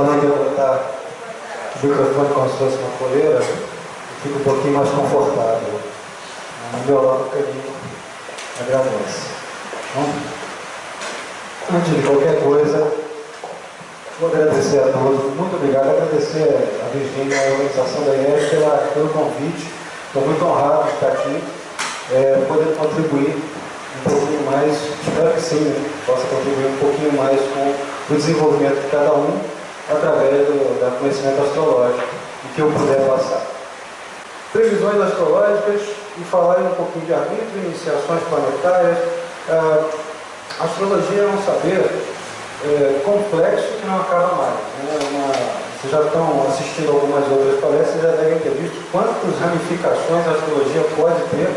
falando de eu botar o microfone como se fosse uma coleira, fica um pouquinho mais confortável. No meu lado, o caminho agradece. Então, antes de qualquer coisa, vou agradecer a todos, muito obrigado, agradecer a Virgínia, a organização da IES pelo convite. Estou muito honrado de estar aqui, poder contribuir um pouquinho mais, espero que sim, possa contribuir um pouquinho mais com o desenvolvimento de cada um através do conhecimento astrológico e que eu puder passar. Previsões astrológicas e falar um pouquinho de arbítrio, iniciações planetárias. A astrologia é um saber complexo que não acaba mais. Vocês já estão assistindo algumas outras palestras, já devem ter visto quantas ramificações a astrologia pode ter,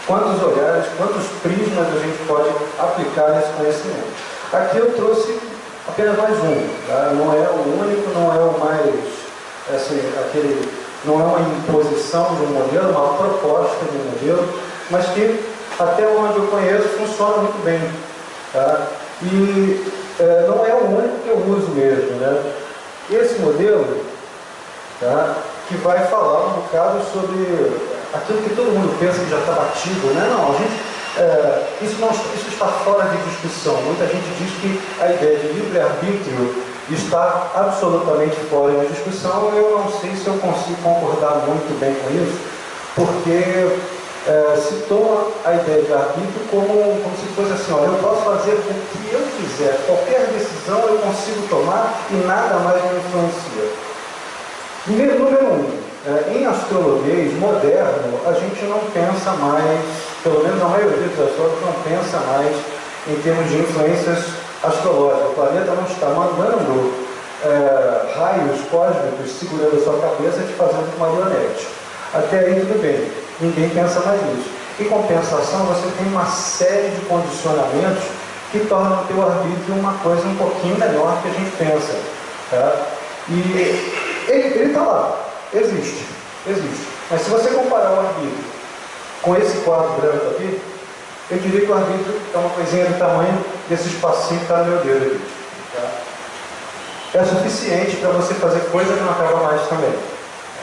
quantos olhares, quantos prismas a gente pode aplicar nesse conhecimento. Aqui eu trouxe apenas mais um, tá? Não é o único, não é o mais, não é uma imposição de um modelo, uma proposta de um modelo, mas que até onde eu conheço funciona muito bem, tá? E não é o único que eu uso mesmo, né? Esse modelo, tá, que vai falar um bocado sobre aquilo que todo mundo pensa que já está batido, né? Não, a gente, isso está fora de discussão. Muita gente diz que a ideia de livre-arbítrio está absolutamente fora de discussão. Eu não sei se eu consigo concordar muito bem com isso, porque se toma a ideia de arbítrio como se fosse assim, olha, eu posso fazer o que eu quiser, qualquer decisão eu consigo tomar e nada mais me influencia. Número um, em astrologia moderno, a gente não pensa mais, pelo menos a maioria dos astrólogos não pensa mais em termos de influências astrológicas. O planeta não está mandando raios cósmicos segurando a sua cabeça e te fazendo uma marionete. Até aí tudo bem. Ninguém pensa mais nisso. Em compensação, você tem uma série de condicionamentos que tornam o teu arbítrio uma coisa um pouquinho melhor que a gente pensa. Tá? E ele está lá, existe. Mas se você comparar o arbítrio com esse quadro branco aqui, eu diria que o arbítrio é uma coisinha do tamanho desse espacinho que está no meu dedo aqui. Tá? É suficiente para você fazer coisa que não acaba mais também.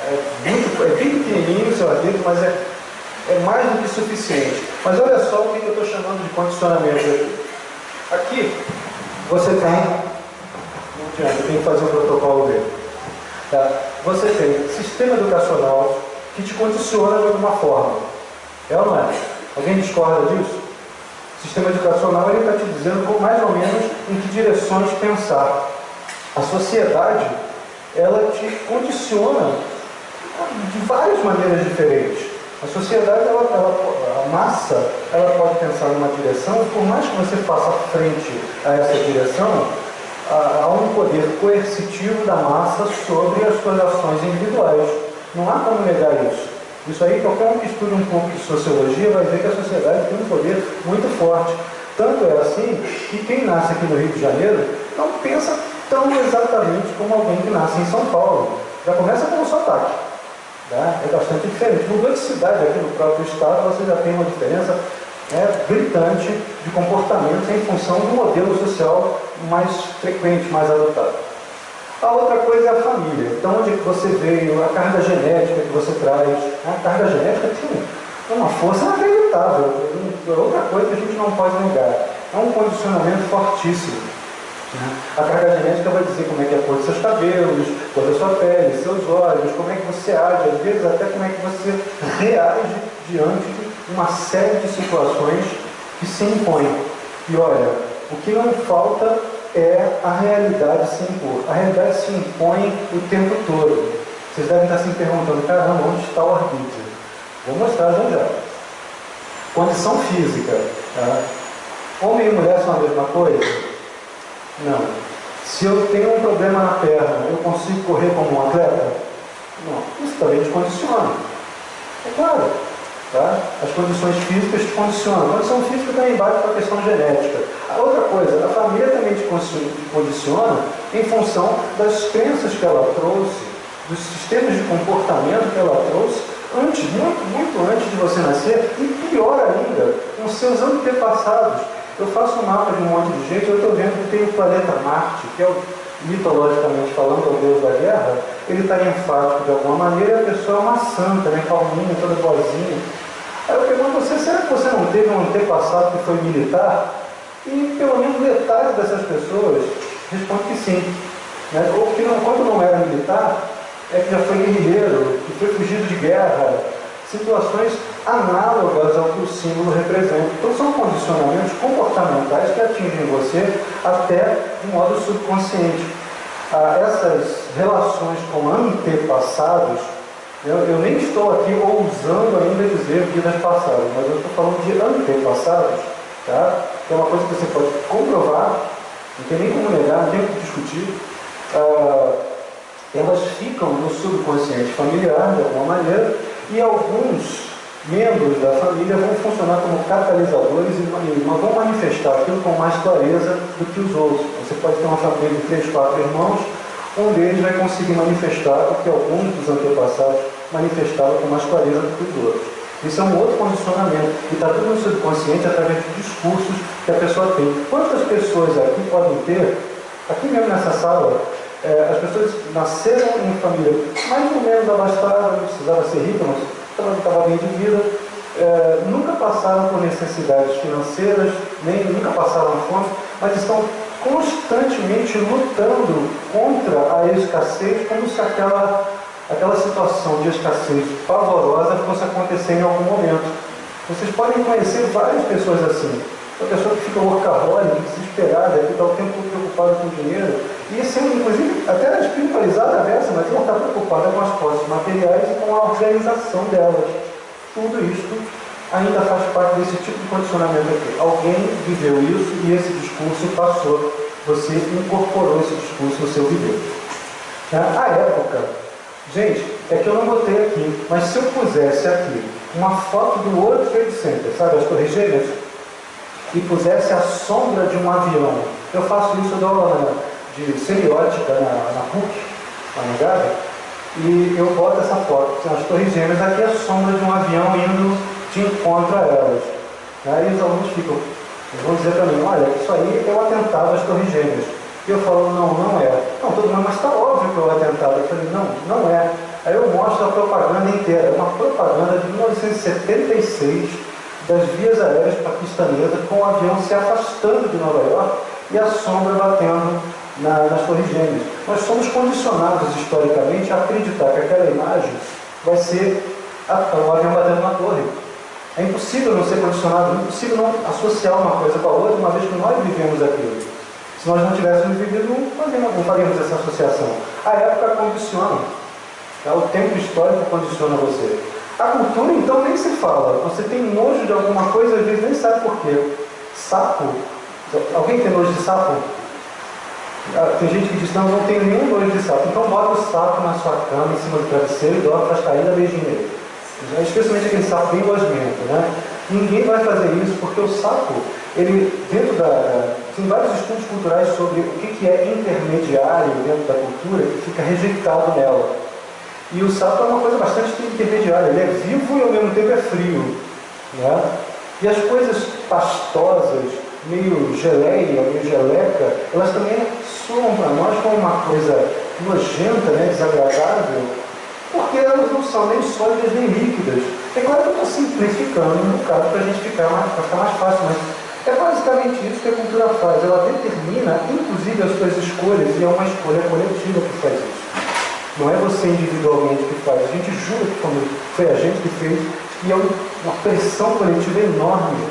É bem pequenininho o seu arbítrio, mas é mais do que suficiente. Mas olha só o que eu estou chamando de condicionamento aqui. Aqui você tem, eu tenho que fazer um protocolo dele. Tá? Você tem sistema educacional que te condiciona de alguma forma. É ou não é? Alguém discorda disso? O sistema educacional está te dizendo mais ou menos em que direções pensar. A sociedade, ela te condiciona de várias maneiras diferentes. A sociedade, a massa, ela pode pensar numa direção, por mais que você faça frente a essa direção, há um poder coercitivo da massa sobre as suas ações individuais. Não há como negar isso. Isso aí, qualquer um que estude um pouco de sociologia vai ver que a sociedade tem um poder muito forte. Tanto é assim que quem nasce aqui no Rio de Janeiro não pensa tão exatamente como alguém que nasce em São Paulo. Já começa com o sotaque. Tá? É bastante diferente. Mudou de cidade aqui no próprio estado, você já tem uma diferença gritante de comportamento em função do modelo social mais frequente, mais adotado. A outra coisa é a família. Então, onde você veio, a carga genética que você traz. A carga genética tem uma força inacreditável. É outra coisa que a gente não pode negar. É um condicionamento fortíssimo. A carga genética vai dizer como é que é a cor dos seus cabelos, cor da sua pele, seus olhos, como é que você age, às vezes até como é que você reage diante de uma série de situações que se impõem. E olha, o que não falta é a realidade se impor. A realidade se impõe o tempo todo. Vocês devem estar se perguntando, caramba, onde está o arbítrio? Vou mostrar já. Condição física. Tá? Homem e mulher são a mesma coisa? Não. Se eu tenho um problema na perna, eu consigo correr como um atleta? Não. Isso também te condiciona. É claro. Tá? As condições físicas te condicionam. A condição física também bate para a questão genética. A outra coisa, a família também te condiciona em função das crenças que ela trouxe, dos sistemas de comportamento que ela trouxe antes, muito antes de você nascer, e pior ainda, com seus antepassados. Eu faço um mapa de um monte de gente, eu estou vendo que tem o planeta Marte, que é mitologicamente falando, o deus da guerra, ele está enfático de alguma maneira, e a pessoa é uma santa, né, calminha, toda boazinha. Aí eu pergunto a você, será que você não teve um antepassado que foi militar? E pelo menos metade dessas pessoas responde que sim. Né? Ou que não, quando não era militar, é que já foi guerrilheiro, que foi fugido de guerra, situações análogas ao que o símbolo representa. Então são condicionamentos comportamentais que atingem você até de modo subconsciente. Essas relações com antepassados, eu nem estou aqui ousando ainda dizer vidas passadas, mas eu estou falando de antepassados, tá? Que é uma coisa que você pode comprovar, não tem nem como negar, não tem como discutir. Elas ficam no subconsciente familiar, de alguma maneira, e alguns membros da família vão funcionar como catalisadores e vão manifestar aquilo com mais clareza do que os outros. Você pode ter uma família de 3, 4 irmãos, um deles vai conseguir manifestar o que alguns dos antepassados manifestavam com mais clareza do que os outros. Isso é um outro condicionamento, e está tudo no subconsciente através de discursos que a pessoa tem. Quantas pessoas aqui podem ter, aqui mesmo nessa sala, as pessoas nasceram em família mais ou menos abastada, não precisava ser rica, mas também estava bem de vida, nunca passaram por necessidades financeiras, nem nunca passaram fome, mas estão constantemente lutando contra a escassez, como se aquela situação de escassez pavorosa fosse acontecer em algum momento. Vocês podem conhecer várias pessoas assim. Uma pessoa que fica workaholic, desesperada, que está o tempo todo preocupada com dinheiro, e sendo, inclusive, até espiritualizada a dessa, mas ela está preocupada com as posses materiais e com a organização delas. Tudo isto ainda faz parte desse tipo de condicionamento aqui. Alguém viveu isso e esse discurso passou. Você incorporou esse discurso no seu viver. A época, gente, é que eu não botei aqui, mas se eu pusesse aqui uma foto do World Trade Center, sabe, as Torres Gêmeas, e pusesse a sombra de um avião, eu faço isso, eu dou aula de semiótica na PUC, lá no Gávea, e eu boto essa foto, as Torres Gêmeas, aqui é a sombra de um avião indo de encontro a elas. Aí os alunos vão dizer para mim, olha, isso aí é o atentado às Torres Gêmeas. E eu falo, não é. Não, todo mundo, mas está óbvio que é o atentado. Eu falei, não é. Aí eu mostro a propaganda inteira, é uma propaganda de 1976 das vias aéreas paquistanesas, com o avião se afastando de Nova York e a sombra batendo nas Torres Gêmeas. Nós somos condicionados historicamente a acreditar que aquela imagem vai ser o avião batendo na torre. É impossível não ser condicionado, é impossível não associar uma coisa com a outra, uma vez que nós vivemos aquilo. Se nós não tivéssemos vivido, não faríamos essa associação. A época condiciona. O tempo histórico condiciona você. A cultura, então, nem se fala. Você tem nojo de alguma coisa, às vezes nem sabe por quê. Sapo. Alguém tem nojo de sapo? Tem gente que diz, não tenho nenhum nojo de sapo. Então bota o sapo na sua cama, em cima do travesseiro, e dobra para cair da beijinho nele. Especialmente aquele sapo bem gosmento, né? Ninguém vai fazer isso, porque o sapo, ele, tem vários estudos culturais sobre o que é intermediário dentro da cultura, que fica rejeitado nela. E o sapo é uma coisa bastante intermediária, ele é vivo e ao mesmo tempo é frio. Né? E as coisas pastosas, meio geleia, meio geleca, elas também soam para nós como uma coisa nojenta, né, desagradável, porque elas não são nem sólidas nem líquidas. É claro que eu estou simplificando no caso para a gente ficar mais fácil, mas é basicamente isso que a cultura faz. Ela determina, inclusive, as suas escolhas, e é uma escolha coletiva que faz isso. Não é você individualmente que faz. A gente jura que foi a gente que fez, e é uma pressão coletiva enorme.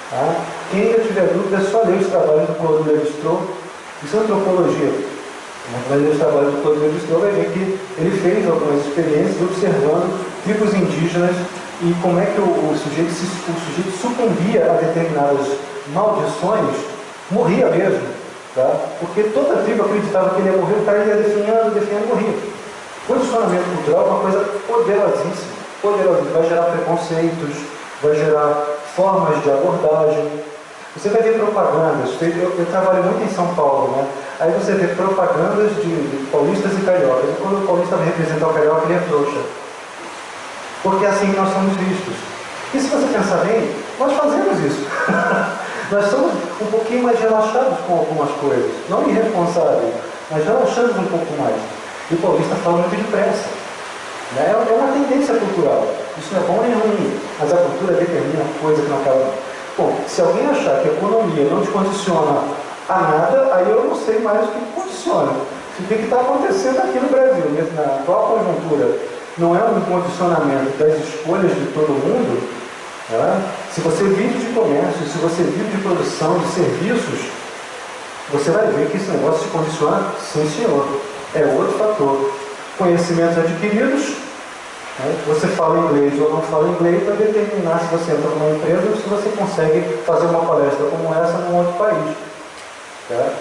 Tá? Quem ainda tiver dúvida é só ler os trabalhos do Claude Lévi-Strauss. Isso é antropologia. Mas ler os trabalhos do Claude Lévi-Strauss vai ver que ele fez algumas experiências observando tribos indígenas e como é que o sujeito sucumbia a determinadas maldições, morria mesmo. Tá? Porque toda tribo acreditava que ele ia morrer, o cara ia definhando e morria. Condicionamento cultural é uma coisa poderosíssima, vai gerar preconceitos, vai gerar formas de abordagem. Você vai ver propagandas, eu trabalho muito em São Paulo, né? Aí você vê propagandas de paulistas e cariocas, e quando o paulista vai representar o carioca, ele é trouxa. Porque é assim que nós somos vistos. E se você pensar bem, nós fazemos isso. Nós somos um pouquinho mais relaxados com algumas coisas, não irresponsáveis. mas relaxamos um pouco mais. E o paulista fala muito depressa. Né? É uma tendência cultural. Isso não é bom nem ruim, mas a cultura determina coisa que não acaba. Bom, se alguém achar que a economia não te condiciona a nada, aí eu não sei mais o que condiciona. O que está acontecendo aqui no Brasil, na atual conjuntura, não é um condicionamento das escolhas de todo mundo. Né? Se você vive de comércio, se você vive de produção, de serviços, você vai ver que esse negócio se condiciona, sim senhor. É outro fator. Conhecimentos adquiridos, né? Você fala inglês ou não fala inglês, vai determinar se você entra numa empresa ou se você consegue fazer uma palestra como essa num outro país. Tá?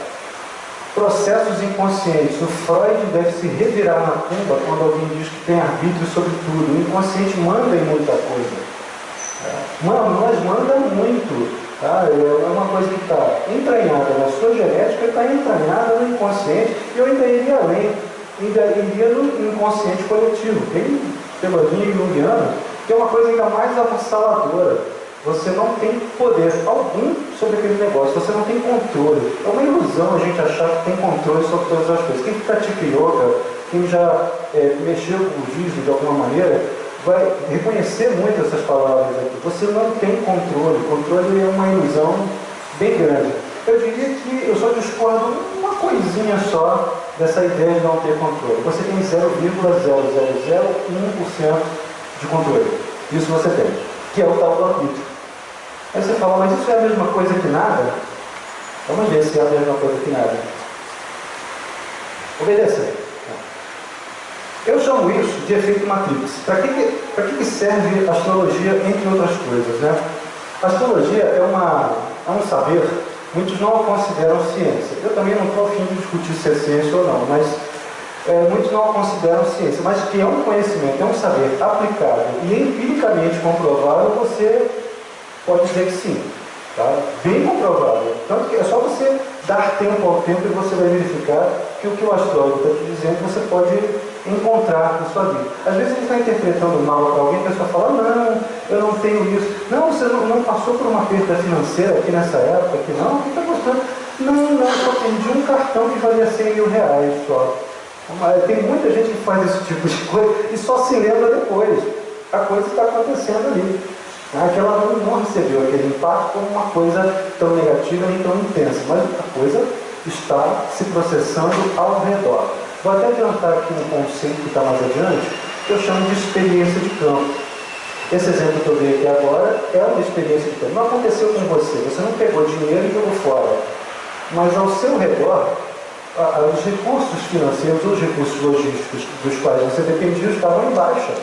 Processos inconscientes. O Freud deve se revirar na tumba quando alguém diz que tem arbítrio sobre tudo. O inconsciente manda em muita coisa. Tá? Mas manda muito. Tá? É uma coisa que está entranhada na sua genética, está entranhada no inconsciente, e eu ainda iria além, ainda iria no inconsciente coletivo. Tem teoria junguiana, que é uma coisa ainda mais avassaladora. Você não tem poder algum sobre aquele negócio, você não tem controle. É uma ilusão a gente achar que tem controle sobre todas as coisas. Quem pratica yoga, quem já mexeu com o budismo de alguma maneira, vai reconhecer muito essas palavras aqui. Você não tem controle. Controle é uma ilusão bem grande. Eu diria que eu só discordo uma coisinha só dessa ideia de não ter controle. Você tem 0,0001% de controle. Isso você tem, que é o tal do arbítrio. Aí você fala, mas isso é a mesma coisa que nada? Vamos ver se é a mesma coisa que nada. Obedecer. Eu chamo isso de efeito Matrix. Para que serve a astrologia, entre outras coisas? Né? A astrologia é um saber, muitos não a consideram ciência. Eu também não estou a fim de discutir se é ciência ou não, mas muitos não a consideram ciência. Mas que é um conhecimento, é um saber aplicável e empiricamente comprovável, você pode dizer que sim. Tá? Bem comprovável. Tanto que é só você dar tempo ao tempo e você vai verificar que o que o astrólogo está te dizendo você pode encontrar na sua vida. Às vezes ele está interpretando mal para alguém, a pessoa fala, não, eu não tenho isso. Não, você não passou por uma perda financeira aqui nessa época, aqui não, o que está gostando? Não, eu só perdi um cartão que valia 100 mil reais só. Mas tem muita gente que faz esse tipo de coisa e só se lembra depois. A coisa está acontecendo ali. Que ela não recebeu aquele impacto como uma coisa tão negativa nem tão intensa, mas a coisa está se processando ao redor. Vou até adiantar aqui um conceito que está mais adiante, que eu chamo de experiência de campo. Esse exemplo que eu dei aqui agora é uma experiência de campo. Não aconteceu com você não pegou dinheiro e jogou fora, mas ao seu redor, os recursos financeiros, os recursos logísticos dos quais você dependia estavam em baixa.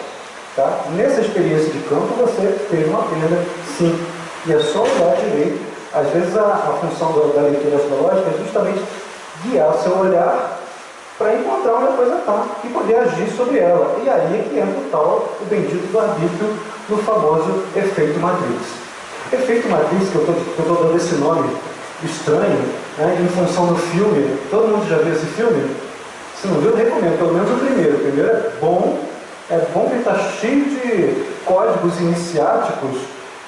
Tá? Nessa experiência de campo você teve uma perda, sim, e é só olhar direito. Às vezes a função da leitura astrológica é justamente guiar o seu olhar para encontrar onde a coisa está e poder agir sobre ela. E aí é que entra o bendito do arbítrio no famoso efeito Matrix. Efeito Matrix, que eu estou dando esse nome estranho, né, em função do filme. Todo mundo já viu esse filme? Se não viu, eu recomendo, pelo menos o primeiro. O primeiro é bom que está cheio de códigos iniciáticos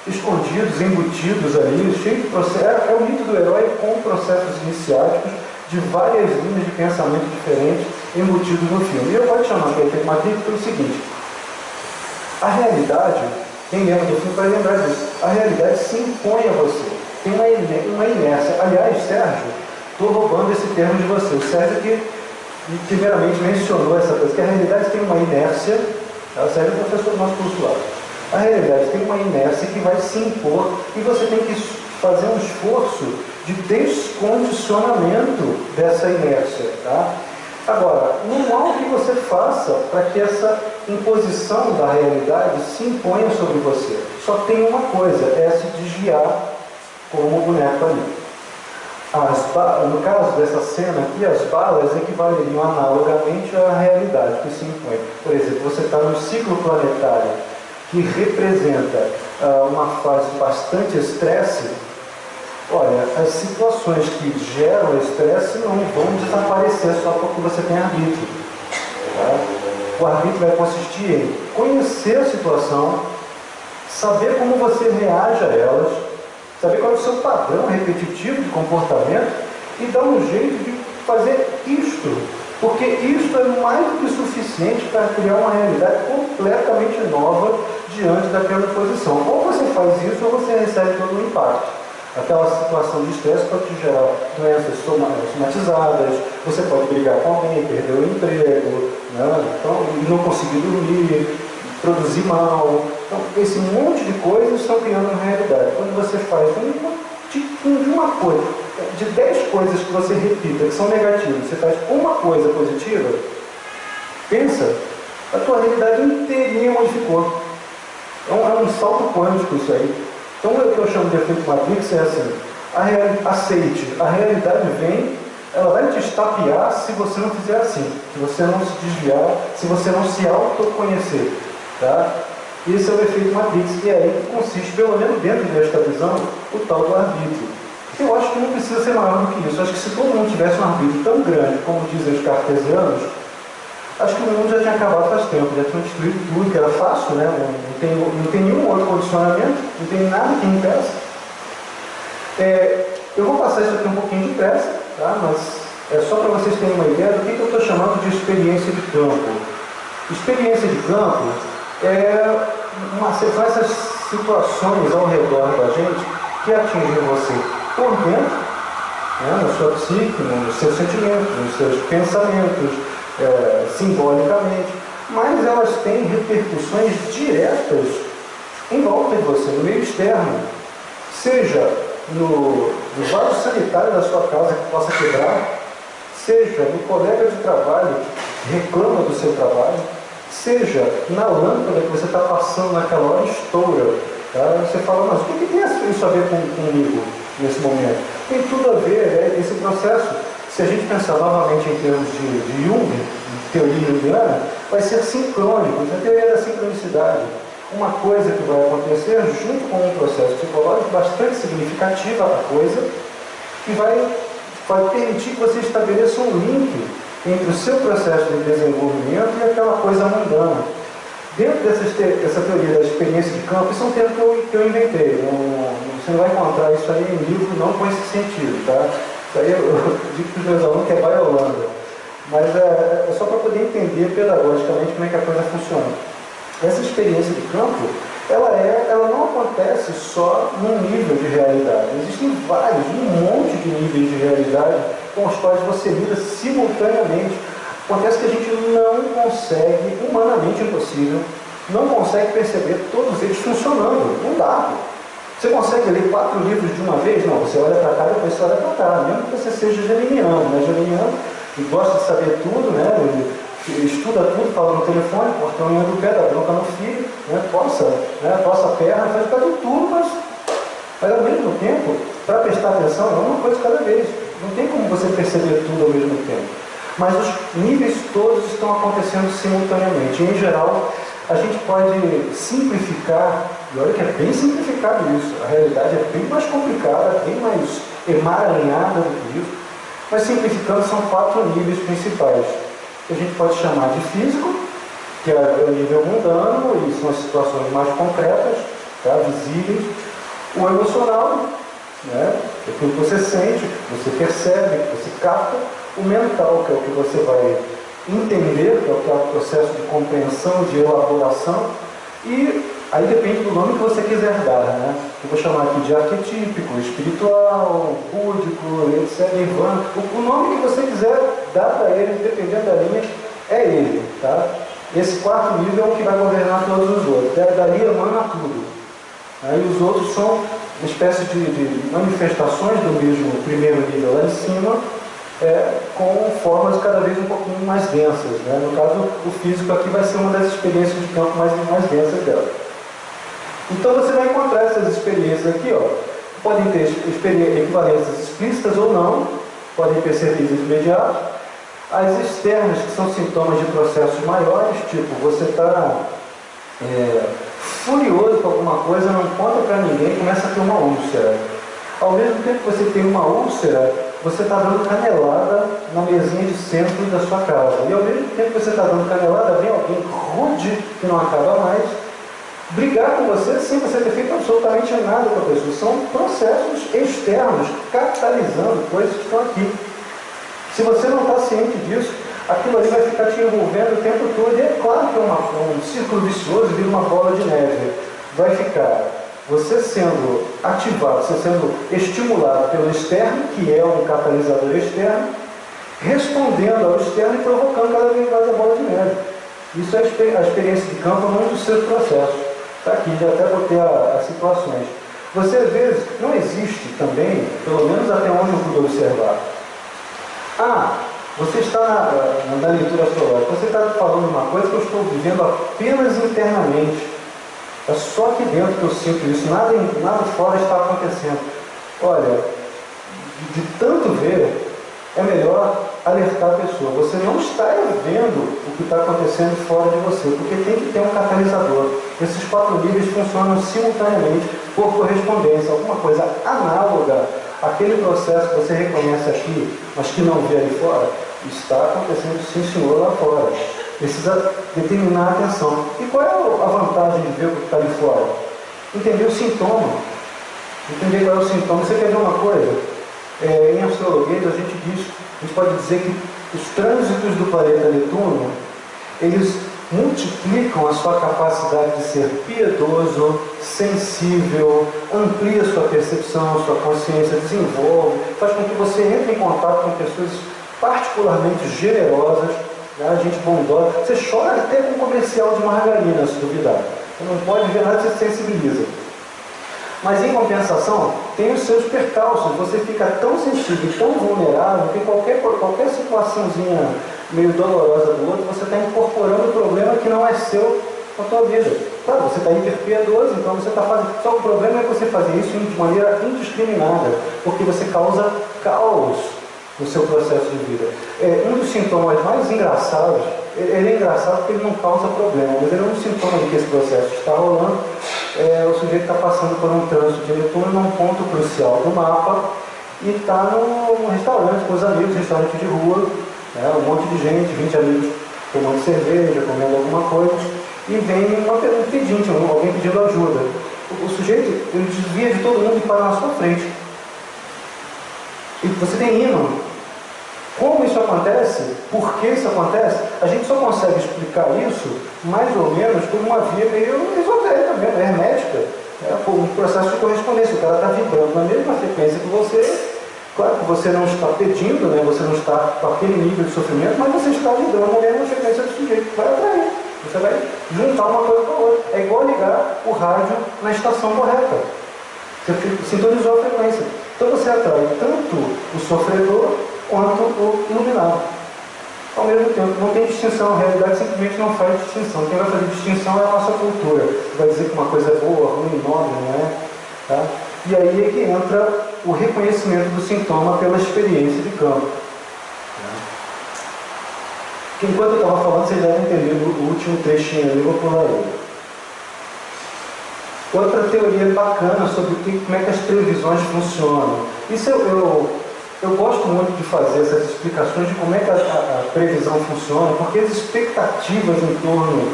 escondidos, embutidos ali, cheio de processos. É o mito do herói com processos iniciáticos de várias linhas de pensamento diferentes embutidos no filme. E eu vou te chamar de efeito Matrix pelo seguinte: a realidade, quem lembra do filme vai lembrar disso, a realidade se impõe a você. Tem uma inércia. Aliás, Sérgio, estou roubando esse termo de você. O Sérgio que primeiramente mencionou essa coisa, que a realidade tem uma inércia, o Sérgio é professor do nosso curso lá. A realidade tem uma inércia que vai se impor e você tem que fazer um esforço de descondicionamento dessa inércia. Tá? Agora, não há o que você faça para que essa imposição da realidade se imponha sobre você. Só tem uma coisa, é se desviar como o boneco ali. No caso dessa cena aqui, as balas equivaleriam analogamente à realidade que se impõe. Por exemplo, você está no ciclo planetário que representa uma fase bastante estresse. Olha, as situações que geram estresse não vão desaparecer só porque você tem arbítrio. Tá? O arbítrio vai consistir em conhecer a situação, saber como você reage a elas, saber qual é o seu padrão repetitivo de comportamento e dar um jeito de fazer isto, porque isto é mais do que suficiente para criar uma realidade completamente nova diante daquela posição. Ou você faz isso ou você recebe todo o impacto. Aquela situação de estresse pode te gerar doenças somatizadas, você pode brigar com alguém, perder o emprego, né? Então, não conseguir dormir, produzir mal. Então, esse monte de coisas estão criando uma realidade. Quando você faz de uma coisa, de 10 coisas que você repita, que são negativas, você faz uma coisa positiva, pensa, a tua realidade inteirinha modificou. É um salto quântico isso aí. Então, o que eu chamo de efeito Matrix é assim, aceite, a realidade vem, ela vai te estapear se você não fizer assim, se você não se desviar, se você não se autoconhecer, tá? Esse é o efeito Matrix, e é aí que consiste, pelo menos dentro desta visão, o tal do arbítrio. Eu acho que não precisa ser maior do que isso. Eu acho que se todo mundo tivesse um arbítrio tão grande, como dizem os cartesianos, acho que o mundo já tinha acabado faz tempo, já tinha destruído tudo, que era fácil, né? Não tem nenhum outro condicionamento, não tem nada que impeça. Eu vou passar isso aqui um pouquinho depressa, tá? Mas é só para vocês terem uma ideia do que eu estou chamando de experiência de campo. Experiência de campo são essas situações ao redor da gente que atingem você por dentro, né? Na sua psique, nos seus sentimentos, nos seus pensamentos, simbolicamente, mas elas têm repercussões diretas em volta de você, no meio externo, seja no vaso sanitário da sua casa que possa quebrar, seja no colega de trabalho que reclama do seu trabalho, seja na lâmpada que você está passando naquela hora e estoura. Tá? Você fala, mas o que tem isso a ver comigo nesse momento? Tem tudo a ver, esse processo. Se a gente pensar novamente em termos de Jung, de teoria junguiana, vai ser sincrônico, a teoria da sincronicidade. Uma coisa que vai acontecer junto com um processo psicológico bastante significativo à coisa, que vai permitir que você estabeleça um link entre o seu processo de desenvolvimento e aquela coisa mundana. Dentro dessa teoria da experiência de campo, isso é um termo que eu inventei. Você não vai encontrar isso aí em livro, não com esse sentido, tá? Isso aí eu digo para os meus alunos que é vai Holanda. Mas é só para poder entender pedagogicamente como é que a coisa funciona. Essa experiência de campo, ela não acontece só num nível de realidade. Existem um monte de níveis de realidade com os quais você lida simultaneamente. Acontece que a gente não consegue, humanamente impossível, não consegue perceber todos eles funcionando. Não dá. Você consegue ler 4 livros de uma vez? Não, você olha para cá e depois você olha para cá. Mesmo que você seja geminiano, né? Geminiano, que gosta de saber tudo, né? Ele estuda tudo, fala no telefone, corta a unha do pé, dá bronca no filho, né? Coça a perna, faz tudo, mas ao mesmo tempo, para prestar atenção, é uma coisa de cada vez. Não tem como você perceber tudo ao mesmo tempo. Mas os níveis todos estão acontecendo simultaneamente. Em geral, a gente pode simplificar, e olha que é bem simplificado isso, a realidade é bem mais complicada, bem mais emaranhada do que isso, mas simplificando são 4 níveis principais. A gente pode chamar de físico, que é o nível mundano, e são as situações mais concretas, tá, visíveis. O emocional, né, é aquilo que você sente, que você percebe, que você capta. O mental, que é o que você vai entender, que é o processo de compreensão, de elaboração, e aí depende do nome que você quiser dar, né? Eu vou chamar aqui de arquetípico, espiritual, búdico, etc. Ivan. O nome que você quiser dar para ele, dependendo da linha, é ele, tá? Esse 4º nível é o que vai governar todos os outros. Dali emana tudo. Aí os outros são uma espécie de manifestações do mesmo primeiro nível lá em cima, com formas cada vez um pouquinho mais densas, né? No caso, o físico aqui vai ser uma das experiências de campo mais densas dela. Então você vai encontrar essas experiências aqui, ó. Podem ter equivalências explícitas ou não, podem ter percebidas imediatas. As externas, que são sintomas de processos maiores, tipo, você está furioso com alguma coisa, não conta para ninguém, começa a ter uma úlcera. Ao mesmo tempo que você tem uma úlcera, você está dando canelada na mesinha de centro da sua casa. E ao mesmo tempo que você está dando canelada, vem alguém rude, que não acaba mais, brigar com você sem você ter feito absolutamente nada com a pessoa. São processos externos, catalisando coisas que estão aqui. Se você não está ciente disso, aquilo ali vai ficar te envolvendo o tempo todo, e é claro que é um círculo vicioso, vira uma bola de neve. Vai ficar você sendo ativado, você sendo estimulado pelo externo, que é um catalisador externo, respondendo ao externo e provocando cada vez mais a bola de neve. Isso é a experiência de campo num dos seus processos. Está aqui, já até botei as situações. Você, às vezes, não existe também, pelo menos até onde eu pude observar. Você está na leitura astrológica, você está falando uma coisa que eu estou vivendo apenas internamente. É só aqui dentro que eu sinto isso, nada fora está acontecendo. Olha, de tanto ver, é melhor alertar a pessoa. Você não está vendo o que está acontecendo fora de você, porque tem que ter um catalisador. Esses 4 níveis funcionam simultaneamente por correspondência, alguma coisa análoga àquele processo que você reconhece aqui, mas que não vê ali fora, está acontecendo sim, senhor, lá fora. Precisa determinar a atenção. E qual é a vantagem de ver o que está ali fora? Entender o sintoma. Entender qual é o sintoma. Você quer ver uma coisa? Em astrologia, a gente pode dizer que os trânsitos do planeta Netuno, eles multiplicam a sua capacidade de ser piedoso, sensível, amplia sua percepção, sua consciência, desenvolve, faz com que você entre em contato com pessoas particularmente generosas, né? Gente bondosa. Você chora até com um comercial de margarina, se duvidar. Você não pode ver nada, você se sensibiliza. Mas em compensação, tem os seus percalços. Você fica tão sensível, tão vulnerável, que qualquer situaçãozinha meio dolorosa do outro, você está incorporando o problema que não é seu na sua vida. Claro, você está hiperpiedoso, então você está fazendo. Só que o problema é você fazer isso de maneira indiscriminada, porque você causa caos no seu processo de vida. Um dos sintomas mais engraçados, ele é engraçado porque ele não causa problema, mas ele é um sintoma de que esse processo está rolando. O sujeito está passando por um trânsito de Netuno num ponto crucial do mapa e está num restaurante com os amigos, restaurante de rua, um monte de gente, 20 amigos tomando cerveja, comendo alguma coisa, e vem um pedinte, alguém pedindo ajuda. O sujeito, ele desvia de todo mundo e para na sua frente. E você tem ímã. Como isso acontece? Por que isso acontece? A gente só consegue explicar isso mais ou menos por uma via meio esotérica mesmo, hermética, por um processo de correspondência. O cara está vibrando na mesma frequência que você. Claro que você não está pedindo, né? Você não está com aquele nível de sofrimento, mas você está vibrando na mesma frequência do sujeito. Vai atrair. Você vai juntar uma coisa com a outra. É igual ligar o rádio na estação correta. Você sintonizou a frequência. Então você atrai tanto o sofredor quanto o iluminado. Ao mesmo tempo, não tem distinção, a realidade simplesmente não faz distinção. Quem vai fazer distinção é a nossa cultura. Vai dizer que uma coisa é boa, ruim, nobre, não é? Tá? E aí é que entra o reconhecimento do sintoma pela experiência de campo. Enquanto eu estava falando, vocês devem entender o último trechinho ali, eu vou pular ele. Outra teoria bacana sobre como é que as previsões funcionam. Isso eu gosto muito de fazer essas explicações de como é que a previsão funciona, porque as expectativas em torno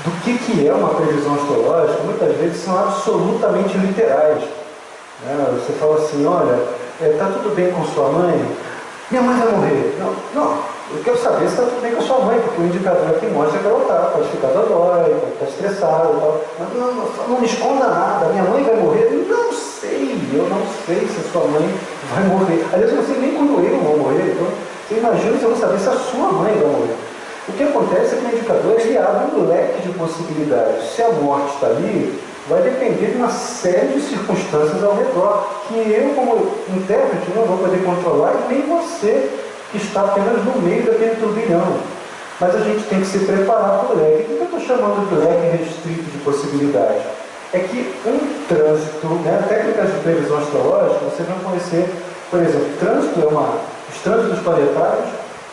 do que é uma previsão astrológica, muitas vezes são absolutamente literais. Você fala assim, olha, está tudo bem com sua mãe? Minha mãe vai morrer. Não, eu quero saber se está tudo bem com a sua mãe, porque o indicador aqui mostra que ela pode ficar dodói, pode estar estressada e tal. Mas não me esconda nada, minha mãe vai morrer? Eu não sei se a sua mãe vai morrer. Aliás, eu não sei nem quando eu vou morrer, então você imagina se eu vou saber se a sua mãe vai morrer. O que acontece é que o indicador ele abre um leque de possibilidades. Se a morte está ali, vai depender de uma série de circunstâncias ao redor, que eu, como intérprete, não vou poder controlar, e nem você, que está apenas no meio daquele turbilhão. Mas a gente tem que se preparar para o leque. O que eu estou chamando de leque restrito de possibilidades? É que um trânsito, técnicas de previsão astrológica, vocês vão conhecer, por exemplo, os trânsitos planetários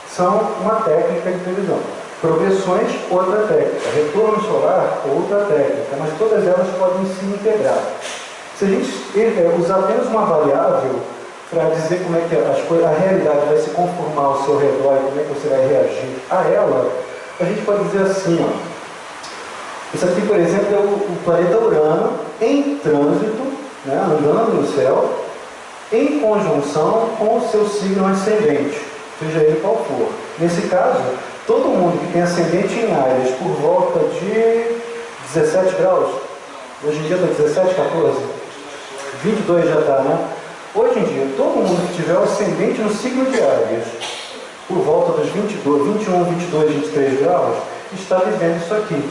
são uma técnica de previsão. Progressões, outra técnica. Retorno solar, outra técnica. Mas todas elas podem se integrar. Se a gente usar apenas uma variável para dizer como é que a realidade vai se conformar ao seu redor e como é que você vai reagir a ela, a gente pode dizer assim, isso aqui, por exemplo, é o planeta Urano em trânsito, andando no céu, em conjunção com o seu signo ascendente. seja ele qual for. Nesse caso, todo mundo que tem ascendente em Áries por volta de 17 graus, hoje em dia está 17, 14, 22 já está, né? Hoje em dia, todo mundo que tiver o ascendente no signo de Áries, por volta dos 22, 21, 22, 23 graus, está vivendo isso aqui.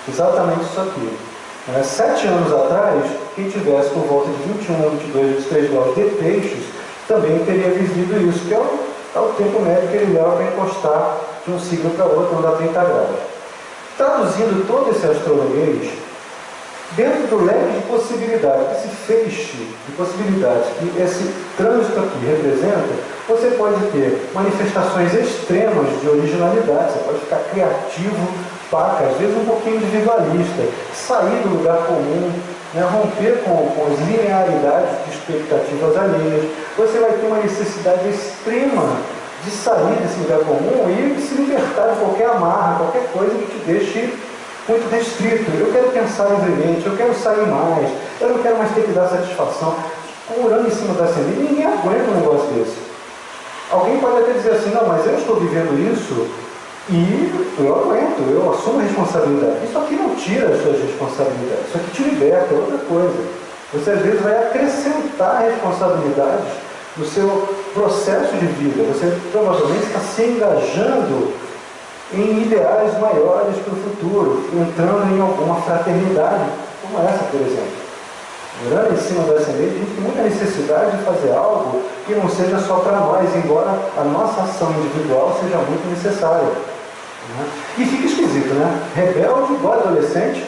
Exatamente isso aqui. 7 anos atrás, quem tivesse por volta de 21, 22, 23 graus de peixes, também teria vivido isso, que é o tempo médio que ele leva para encostar de um signo para outro, quando dá 30 graus. Traduzindo todo esse astronomês, dentro do leque de possibilidades, esse feixe de possibilidades que esse trânsito aqui representa, você pode ter manifestações extremas de originalidade, você pode ficar criativo, paca, às vezes um pouquinho individualista, sair do lugar comum, né, romper com as linearidades de expectativas alheias. Você vai ter uma necessidade extrema de sair desse lugar comum e de se libertar de qualquer amarra, qualquer coisa que te deixe muito restrito. Eu quero pensar livremente, eu quero sair mais, eu não quero mais ter que dar satisfação. Com o Urano em cima da ascendente, ninguém aguenta um negócio desse. Alguém pode até dizer assim, não, mas eu estou vivendo isso e eu aguento, eu assumo a responsabilidade. Isso aqui não tira as suas responsabilidades, isso aqui te liberta, é outra coisa. Você às vezes vai acrescentar responsabilidades no seu processo de vida. Você provavelmente está se engajando em ideais maiores para o futuro, entrando em alguma fraternidade, como essa, por exemplo. Urano em cima do ascendente, a gente tem muita necessidade de fazer algo que não seja só para nós, embora a nossa ação individual seja muito necessária. Né? E fica esquisito, né? Rebelde, igual adolescente,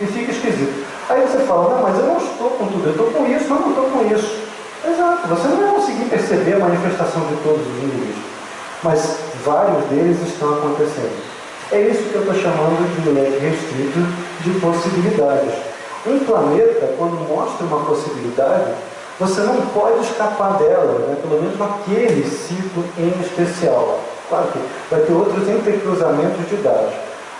e fica esquisito. Aí você fala, não, mas eu não estou com tudo, eu estou com isso, mas não estou com isso. Exato, você não vai conseguir perceber a manifestação de todos os níveis, mas vários deles estão acontecendo. É isso que eu estou chamando de leque restrito de possibilidades. Um planeta, quando mostra uma possibilidade, você não pode escapar dela, né? Pelo menos naquele ciclo em especial. Claro que vai ter outros entrecruzamentos de dados,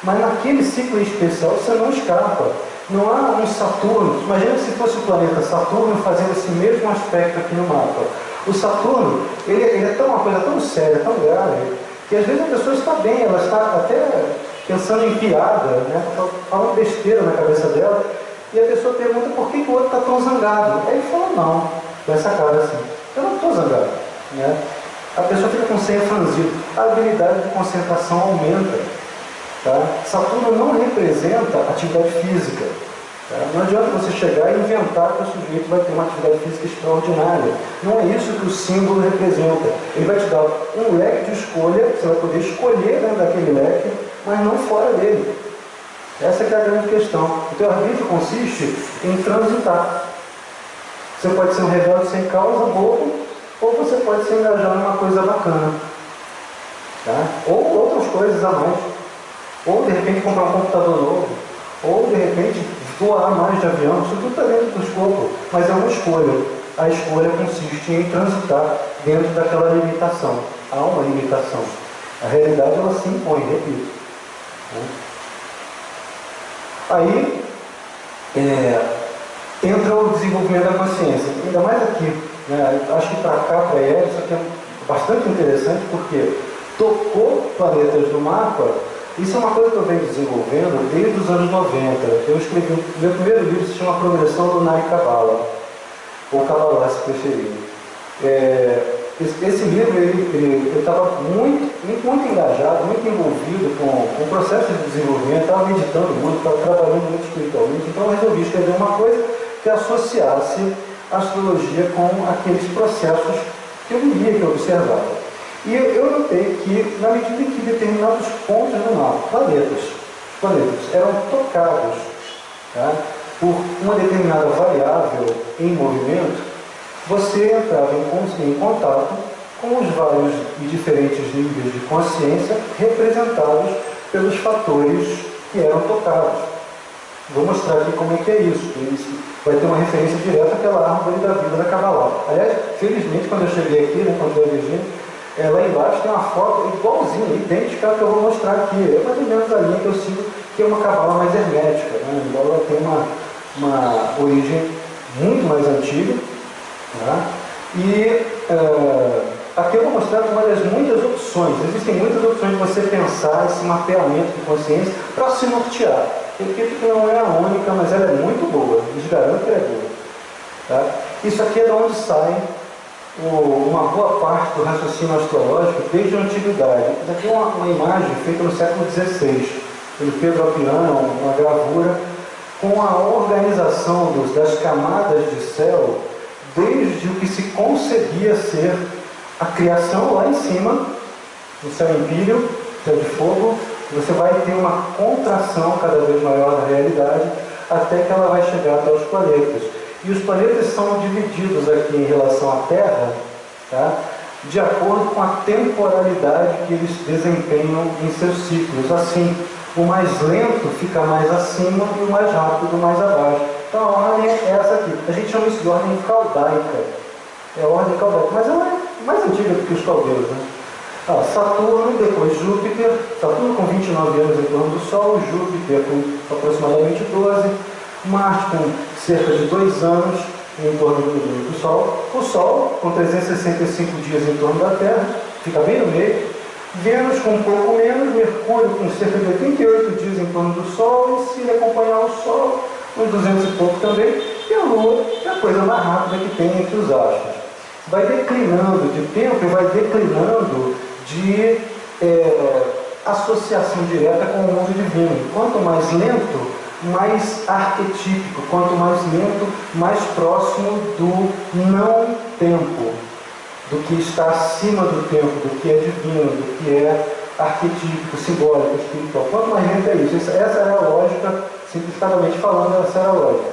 mas naquele ciclo em especial você não escapa. Não há um Saturno. Imagina se fosse o planeta Saturno fazendo esse mesmo aspecto aqui no mapa. O Saturno, ele é uma coisa tão séria, tão grave, que às vezes a pessoa está bem, ela está até pensando em piada, né? Falando besteira na cabeça dela, e a pessoa pergunta por que o outro está tão zangado. Aí ele fala, não, com essa cara assim, eu não estou zangado. Né? A pessoa fica com o senho franzido, a habilidade de concentração aumenta. Tá? Saturno não representa atividade física. Tá? Não adianta você chegar e inventar que o sujeito vai ter uma atividade física extraordinária. Não é isso que o símbolo representa. Ele vai te dar um leque de escolha, você vai poder escolher dentro daquele leque, mas não fora dele. Essa que é a grande questão. O teu arbítrio consiste em transitar. Você pode ser um rebelde sem causa, bobo, ou você pode se engajar numa coisa bacana. Tá? Ou outras coisas a mais. Ou de repente comprar um computador novo. Ou de repente voar mais de avião. Isso tudo está dentro do escopo. Mas é uma escolha. A escolha consiste em transitar dentro daquela limitação. Há uma limitação. A realidade ela se impõe, repito. Né? Aí entra o desenvolvimento da consciência, ainda mais aqui, né? Acho que para cá, para ela, isso aqui é bastante interessante, porque tocou planetas do mapa. Isso é uma coisa que eu venho desenvolvendo desde os anos 90. Eu escrevi, meu primeiro livro se chama Progressão Lunar e Cabala, ou Cabala, se preferir. Esse livro, eu estava muito engajado, muito envolvido com o processo de desenvolvimento, estava meditando muito, estava trabalhando muito espiritualmente, então eu resolvi escrever uma coisa que associasse a astrologia com aqueles processos que eu vivia, que eu observava. E eu notei que, na medida em que determinados pontos no mapa, planetas eram tocados, tá, por uma determinada variável em movimento, você entrava em contato com os vários e diferentes níveis de consciência representados pelos fatores que eram tocados. Vou mostrar aqui como é que é isso. Isso vai ter uma referência direta àquela árvore da vida da Kabbalah. Aliás, felizmente, quando eu cheguei aqui, né, quando eu Virgínia, lá embaixo tem uma foto igualzinha, idêntica à que eu vou mostrar aqui. É mais ou menos a linha que eu sigo, que é uma Kabbalah mais hermética, né? Embora ela tenha uma origem muito mais antiga. Tá? E aqui eu vou mostrar uma das muitas opções. Existem muitas opções de você pensar esse mapeamento de consciência para se nortear. Eu acredito que não é a única, mas ela é muito boa. Lhes garanto que ela é boa. Tá? Isso aqui é de onde sai uma boa parte do raciocínio astrológico desde a antiguidade. Isso aqui é uma imagem feita no século XVI, pelo Pedro Apiano, uma gravura, com a organização das camadas de céu, desde o que se concebia ser a criação lá em cima, no céu empíreo, céu de fogo. Você vai ter uma contração cada vez maior da realidade, até que ela vai chegar até os planetas. E os planetas são divididos aqui em relação à Terra, tá? De acordo com a temporalidade que eles desempenham em seus ciclos. Assim, o mais lento fica mais acima e o mais rápido mais abaixo. Então a ordem é essa aqui. A gente chama isso de ordem caldaica. É a ordem caldaica, mas ela é mais antiga do que os caldeus, né? Saturno, depois Júpiter. Saturno com 29 anos em torno do Sol, Júpiter com aproximadamente 12, Marte com cerca de 2 anos em torno do Sol, o Sol com 365 dias em torno da Terra, fica bem no meio, Vênus com um pouco menos, Mercúrio com cerca de 88 dias em torno do Sol, e se ele acompanhar o Sol, uns 200 e pouco também, e a Lua é a coisa mais rápida que tem entre os astros. Vai declinando de tempo e vai declinando de associação direta com o mundo divino. Quanto mais lento, mais arquetípico, quanto mais lento, mais próximo do não tempo, do que está acima do tempo, do que é divino, do que é arquetípico, simbólico, espiritual. Quanto mais lento é isso. Essa era a lógica, simplificadamente falando, essa era a lógica.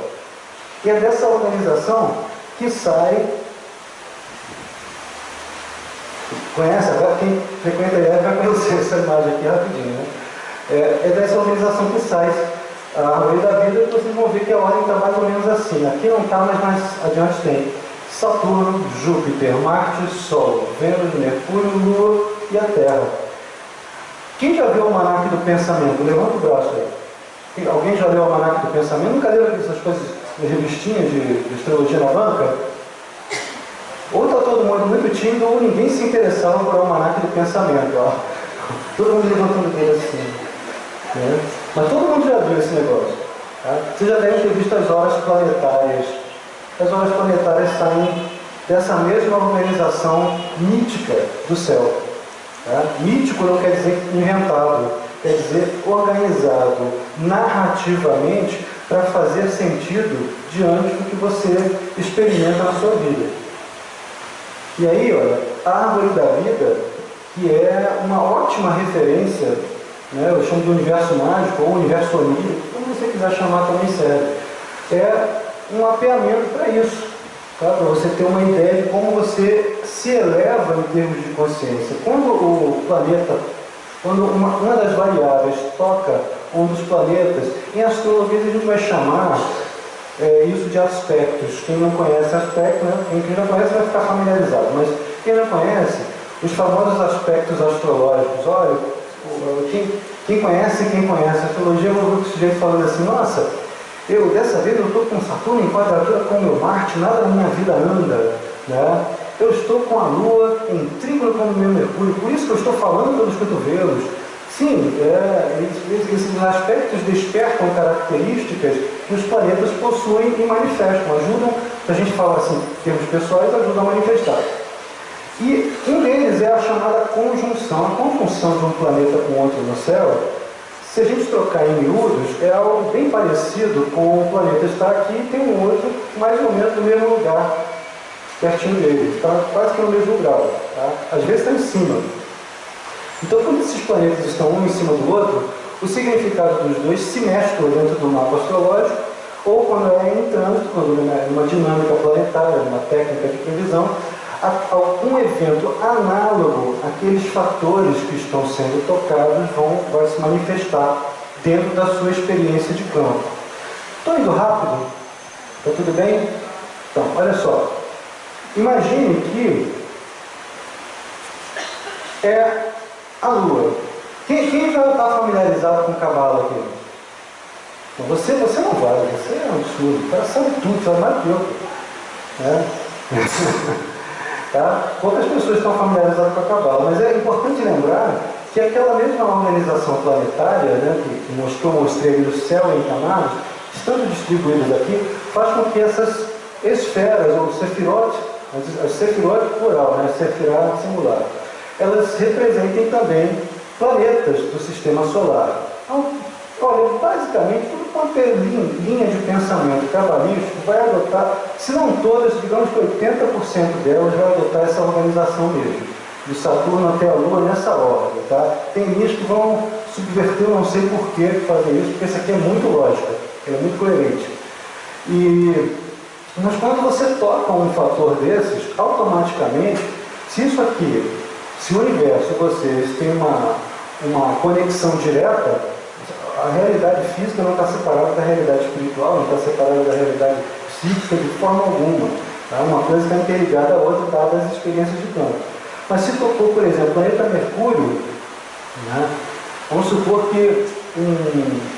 E é dessa organização que sai. Conhece? Agora quem frequenta a IEF vai conhecer essa imagem aqui rapidinho, né? É dessa organização que sai a árvore da vida, e vocês vão ver que a ordem está mais ou menos assim. Aqui não está, mas mais adiante tem Saturno, Júpiter, Marte, Sol, Vênus, Mercúrio, Lua e a Terra. Quem já viu o Almanaque do Pensamento? Levanta o braço aí. Alguém já leu o Almanaque do Pensamento? Nunca leu essas coisas, revistinhas de astrologia na banca? Ou está todo mundo muito tímido, ou ninguém se interessava por o Almanaque do Pensamento. Ó. Todo mundo levantando o dedo assim. Né? Mas todo mundo já viu esse negócio. Tá? Vocês já devem ter visto as horas planetárias. As horas planetárias saem dessa mesma organização mítica do céu. Tá? Mítico não quer dizer inventado, quer dizer organizado narrativamente para fazer sentido diante do que você experimenta na sua vida. E aí, olha, a árvore da vida, que é uma ótima referência, né, eu chamo de universo mágico ou universo onírico, como você quiser chamar também serve, é um mapeamento para isso, tá? Para você ter uma ideia de como você se eleva em termos de consciência. Quando o planeta, quando uma das variáveis toca um dos planetas, em astrologia a gente vai chamar isso de aspectos. Quem não conhece aspecto, né? Quem já conhece vai ficar familiarizado, mas quem não conhece, os famosos aspectos astrológicos. Olha, quem conhece a astrologia, eu vou ver o sujeito falando assim: nossa, dessa vez eu estou com Saturno em quadratura com o meu Marte, nada na minha vida anda, né? Eu estou com a Lua em trígono com o meu Mercúrio, por isso que eu estou falando pelos cotovelos. Sim, esses aspectos despertam características que os planetas possuem e manifestam, ajudam, se a gente falar assim, em termos pessoais, ajudam a manifestar. E um deles é a chamada conjunção. A conjunção de um planeta com outro no céu, se a gente trocar em miúdos, é algo bem parecido com o planeta estar aqui e tem um outro mais ou menos no mesmo lugar, pertinho dele, está quase que no mesmo grau, tá? Às vezes está em cima. Então, quando esses planetas estão um em cima do outro, o significado dos dois se mescla dentro do mapa astrológico, ou quando é em trânsito, quando é uma dinâmica planetária, uma técnica de previsão, algum evento análogo àqueles fatores que estão sendo tocados vai se manifestar dentro da sua experiência de campo. Estou indo rápido? Está tudo bem? Então, olha só. Imagine que é a Lua. Quem já está familiarizado com o cavalo aqui? Então, você não vale, você é um absurdo. O cara sabe tudo, sabe mais que eu. Né? Tá? Poucas pessoas estão familiarizadas com a Cabala, mas é importante lembrar que aquela mesma organização planetária, né, que mostrei ali o céu em camadas, estando distribuídas aqui, faz com que essas esferas, ou sefirot, a sefirot plural, né, sefirá singular, elas representem também planetas do sistema solar. Então, olha, basicamente, tudo quanto é linha de pensamento cabalístico vai adotar, se não todas, digamos que 80% delas vai adotar essa organização mesmo. De Saturno até a Lua nessa ordem, tá? Tem linhas que vão subverter, eu não sei por que fazer isso, porque isso aqui é muito lógica, ela é muito coerente. Mas quando você toca um fator desses, automaticamente, se isso aqui, se o universo, vocês têm uma conexão direta, a realidade física não está separada da realidade espiritual, não está separada da realidade psíquica de forma alguma. Tá? Uma coisa está interligada à outra, dadas as experiências de campo. Mas se tocou, por exemplo, o planeta Mercúrio, né? Vamos supor que,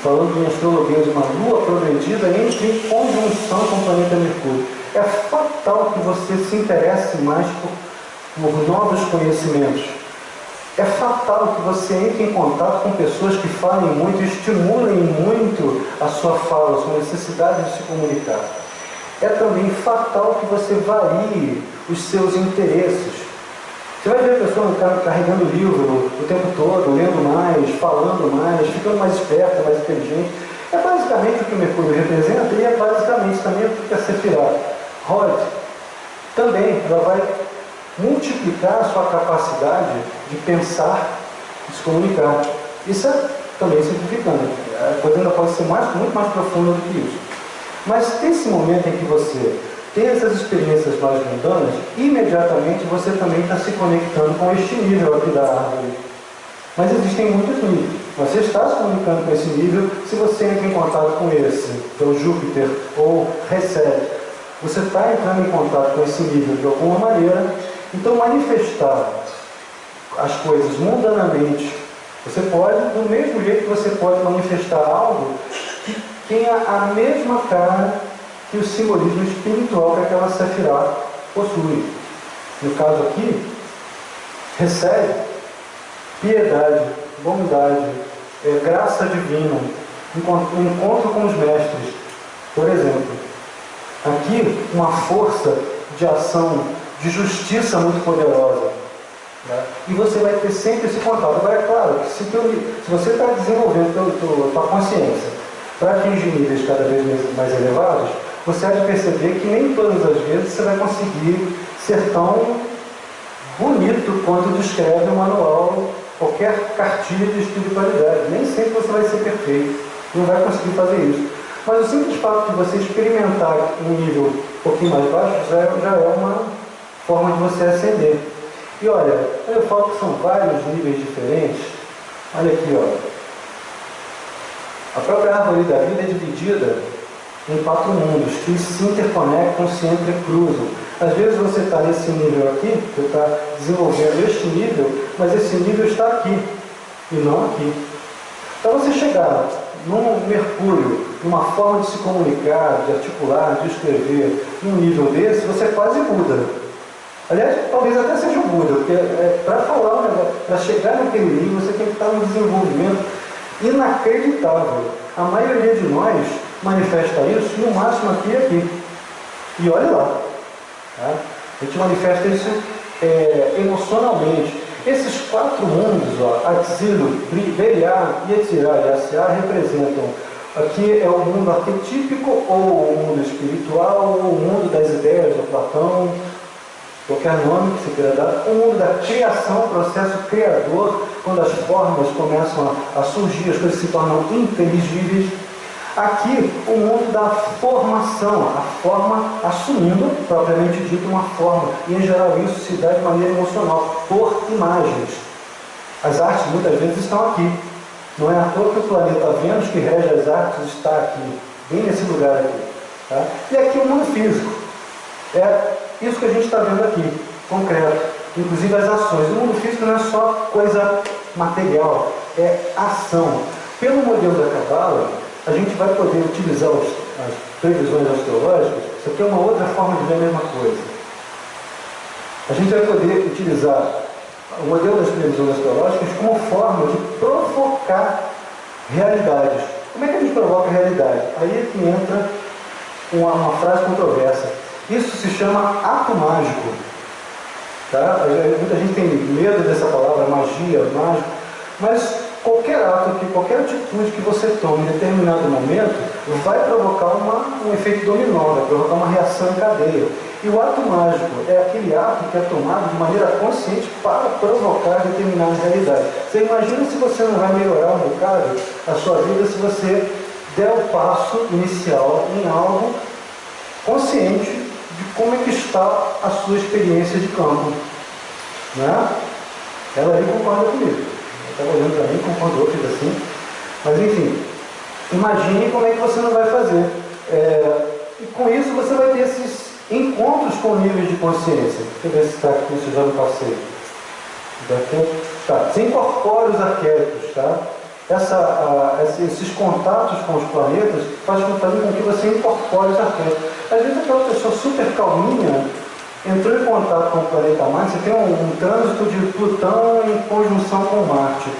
falando em astrologia, uma lua progredida entre em conjunção com o planeta Mercúrio. É fatal que você se interesse mais por novos conhecimentos. É fatal que você entre em contato com pessoas que falem muito, estimulem muito a sua fala, a sua necessidade de se comunicar. É também fatal que você varie os seus interesses. Você vai ver a pessoa carregando livro o tempo todo, lendo mais, falando mais, ficando mais esperta, mais inteligente. É basicamente o que o Mercúrio representa e é basicamente também o que a Sefirá. Rod, também, ela vai multiplicar a sua capacidade de pensar e se comunicar. Isso é também simplificando. A coisa ainda pode ser muito mais profunda do que isso. Mas nesse momento em que você tem essas experiências mais mundanas, imediatamente você também está se conectando com este nível aqui da árvore. Mas existem muitos níveis. Você está se comunicando com esse nível se você entra em contato com esse, que é o Júpiter, ou recebe. Você está entrando em contato com esse nível de alguma maneira. Então, manifestar as coisas mundanamente, você pode, do mesmo jeito que você pode manifestar algo que tenha a mesma cara que o simbolismo espiritual que aquela Sefirá possui. No caso aqui, recebe piedade, bondade, graça divina, encontro com os mestres. Por exemplo, aqui uma força de ação, de justiça muito poderosa. Né? E você vai ter sempre esse contato. Agora, é claro que se você está desenvolvendo a tua consciência para atingir níveis cada vez mais elevados, você há de perceber que nem todas as vezes você vai conseguir ser tão bonito quanto descreve o manual, qualquer cartilha de espiritualidade. Nem sempre você vai ser perfeito, não vai conseguir fazer isso. Mas o simples fato de você experimentar um nível um pouquinho mais baixo já é uma forma de você ascender. E olha, eu falo que são vários níveis diferentes. Olha aqui, olha. A própria árvore da vida é dividida em 4 mundos que se interconectam, se entrecruzam. Às vezes você está nesse nível aqui, você está desenvolvendo este nível, mas esse nível está aqui e não aqui. Para você chegar num Mercúrio, numa forma de se comunicar, de articular, de escrever, num nível desse, você é quase Buda. Aliás, talvez até seja o Buda, porque para falar um negócio, para chegar naquele nível, você tem que estar num desenvolvimento inacreditável. A maioria de nós manifesta isso no máximo aqui e aqui. E olha lá. Tá? A gente manifesta isso emocionalmente. Esses 4 mundos, Atzilo, Beriá, Yetzirah e Asiá, representam, aqui é o mundo arquetípico, ou o mundo espiritual, ou o mundo das ideias do Platão, qualquer nome que se queira dar, o mundo da criação, o processo criador, quando as formas começam a surgir, as coisas se tornam inteligíveis. Aqui, o mundo da formação, a forma assumindo, propriamente dito, uma forma. E, em geral, isso se dá de maneira emocional, por imagens. As artes, muitas vezes, estão aqui. Não é à toa que o planeta Vênus, que rege as artes, está aqui, bem nesse lugar aqui. Tá? E aqui o mundo físico. É isso que a gente está vendo aqui, concreto. Inclusive as ações. O mundo físico não é só coisa material, é ação. Pelo modelo da Cabala, a gente vai poder utilizar as previsões astrológicas. Isso aqui é uma outra forma de ver a mesma coisa. A gente vai poder utilizar o modelo das previsões astrológicas como forma de provocar realidades. Como é que a gente provoca a realidade? Aí é que entra uma frase controversa. Isso se chama ato mágico. Tá? Muita gente tem medo dessa palavra, magia, mágico, mas qualquer ato, qualquer atitude que você tome em determinado momento vai provocar um efeito dominó, vai provocar uma reação em cadeia. E o ato mágico é aquele ato que é tomado de maneira consciente para provocar determinada realidade. Você imagina se você não vai melhorar um bocado a sua vida se você der o passo inicial em algo consciente de como é que está a sua experiência de campo. Né? Ela aí concorda comigo. Eu estava olhando para mim, concordou, fez assim. Mas enfim, imagine como é que você não vai fazer. E com isso você vai ter esses encontros com níveis de consciência. Deixa eu ver se está aqui, se eu já não passei. Tá. Você incorpora os arquétipos, tá? Esses contatos com os planetas fazem com que você incorpore os arquétipos. Às vezes aquela pessoa super calminha entrou em contato com o planeta Marte, você tem um trânsito de Plutão em conjunção com Marte.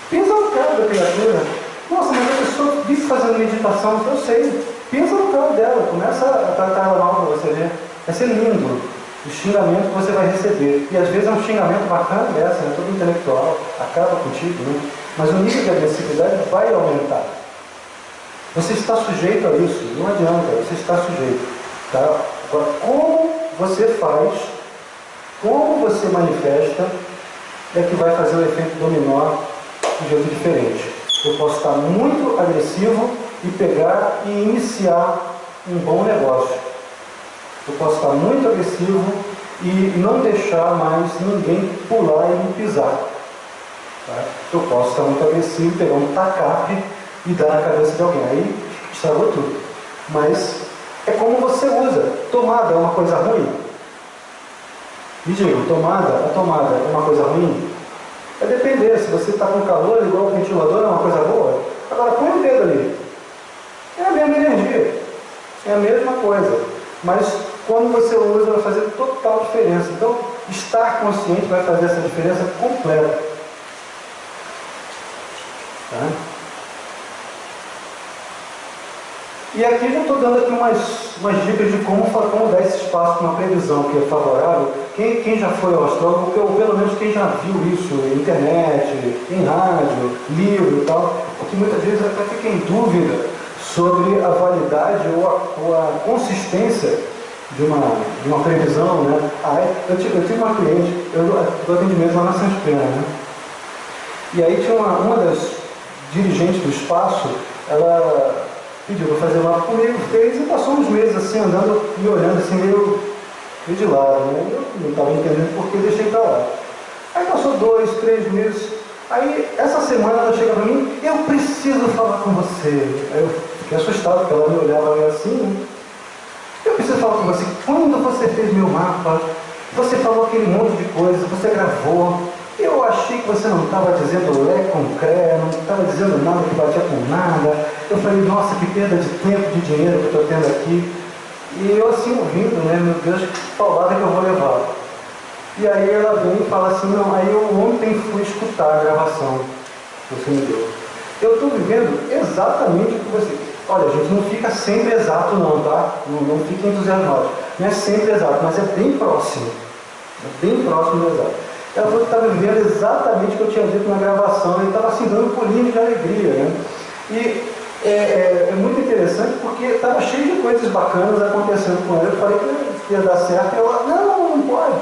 Pensa no cara da criatura. Nossa, mas a pessoa vive fazendo meditação, eu sei. Pensa no cara dela, começa a tratar ela mal para você ver. Vai ser lindo o xingamento que você vai receber. E às vezes é um xingamento bacana dessa, né? Todo intelectual, acaba contigo, né? Mas o nível de agressividade vai aumentar. Você está sujeito a isso, não adianta, você está sujeito. Tá? Agora, como você faz, como você manifesta, é que vai fazer o efeito dominó de jeito diferente. Eu posso estar muito agressivo e pegar e iniciar um bom negócio. Eu posso estar muito agressivo e não deixar mais ninguém pular e me pisar. Tá? Eu posso estar muito agressivo, pegar um tacape e dar na cabeça de alguém. Aí estragou tudo. Mas é como você usa. Tomada é uma coisa ruim? Me digam, a tomada é uma coisa ruim? Vai depender. Se você está com calor, igual o ventilador, é uma coisa boa. Agora, põe o dedo ali. É a mesma energia. É a mesma coisa. Mas quando você usa, vai fazer total diferença. Então, estar consciente vai fazer essa diferença completa. Tá? E aqui eu estou dando aqui umas dicas de como dar esse espaço para uma previsão que é favorável. Quem já foi ao astrólogo, ou pelo menos quem já viu isso em internet, em rádio, livro e tal, porque muitas vezes até fica em dúvida sobre a validade ou a consistência de uma previsão, né? Eu tive uma cliente, eu dou atendimento lá na Santa Pena, né? E aí tinha uma das dirigentes do espaço, ela pediu para fazer uma comigo, fez e passou uns meses assim, andando e olhando assim, meio de lado, né? Eu não estava entendendo por que deixei para lá. Aí passou 2, 3 meses, aí essa semana ela chega para mim, eu preciso falar com você. Aí eu fiquei assustado, porque ela me olhava meio assim, né? Eu preciso falar com você. Quando você fez meu mapa, você falou aquele monte de coisa, você gravou. Eu achei que você não estava dizendo lé com cré, não estava dizendo nada que batia com nada. Eu falei, nossa, que perda de tempo, de dinheiro que eu estou tendo aqui. E eu assim ouvindo, né, meu Deus, que paulada que eu vou levar. E aí ela vem e fala assim, não, aí eu ontem fui escutar a gravação que você me deu. Eu estou vivendo exatamente o que você... Olha, gente, não fica sempre exato não, tá? Não fica entusiasmado. Não é sempre exato, mas é bem próximo. É bem próximo do exato. Ela falou que estava vivendo exatamente o que eu tinha dito na gravação. Ele estava assim, dando pulinho de alegria, né? E é muito interessante porque estava cheio de coisas bacanas acontecendo com ela. Eu falei que ia dar certo. E ela, não pode.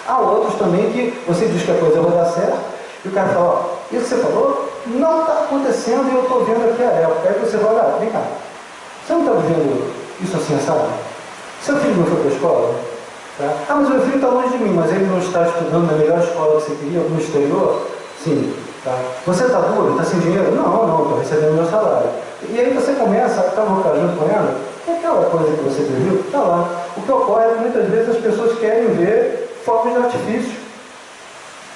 Há outros também que você diz que a coisa vai dar certo. E o cara fala, ó, isso que você falou não está acontecendo e eu estou vendo aqui a época. Aí você vai olhar, vem cá. Você não está vivendo isso assim, sabe? Seu filho não foi para a escola? Tá? Ah, mas o meu filho está longe de mim, mas ele não está estudando na melhor escola que você queria, no exterior? Sim. Tá? Você está duro? Está sem dinheiro? Não, estou recebendo meu salário. E aí você começa a cavocar junto com ela, e aquela coisa que você previu, está lá. O que ocorre é que muitas vezes as pessoas querem ver fogos de artifício.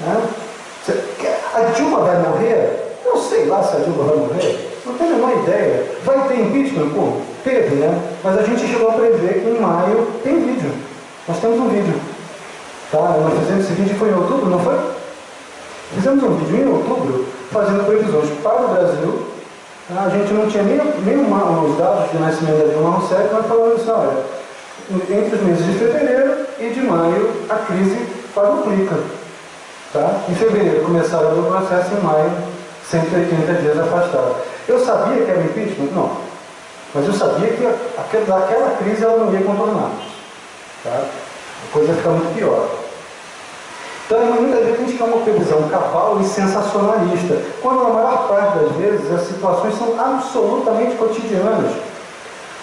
Né? A Dilma vai morrer? Não sei lá se a Dilma vai morrer. Não tenho a menor ideia. Vai ter impeachment? Pô, teve, né? Mas a gente chegou a prever que em maio tem vídeo. Nós temos um vídeo. Tá? Nós fizemos esse vídeo, foi em outubro, não foi? Fizemos um vídeo em outubro, fazendo previsões para o Brasil. Tá? A gente não tinha nem os dados de nascimento da Dilma Rousseff, mas falando assim, olha, entre os meses de fevereiro e de maio, a crise quadruplica. Tá? Em fevereiro começaram o processo, em maio, 180 dias afastado. Eu sabia que era impeachment? Não. Mas eu sabia que aquela crise ela não ia contornar. Tá? A coisa ia ficar muito pior. Então, muitas vezes a gente quer uma previsão cabal e sensacionalista, quando a maior parte das vezes as situações são absolutamente cotidianas.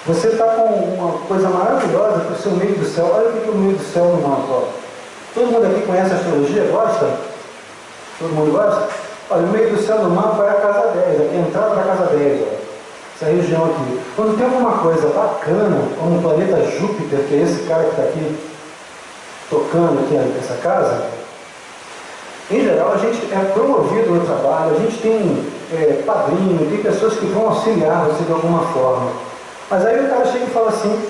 Você está com uma coisa maravilhosa para o seu meio do céu. Olha o que é o meio do céu no mapa. Ó. Todo mundo aqui conhece a astrologia? Gosta? Todo mundo gosta? Olha, o meio do céu no mapa é a casa 10, aqui, a entrada da casa 10. Ó. Essa região aqui. Quando tem alguma coisa bacana, como o planeta Júpiter, que é esse cara que está aqui tocando aqui nessa casa, em geral a gente é promovido no trabalho, a gente tem padrinho, tem pessoas que vão auxiliar você de alguma forma. Mas aí o cara chega e fala assim,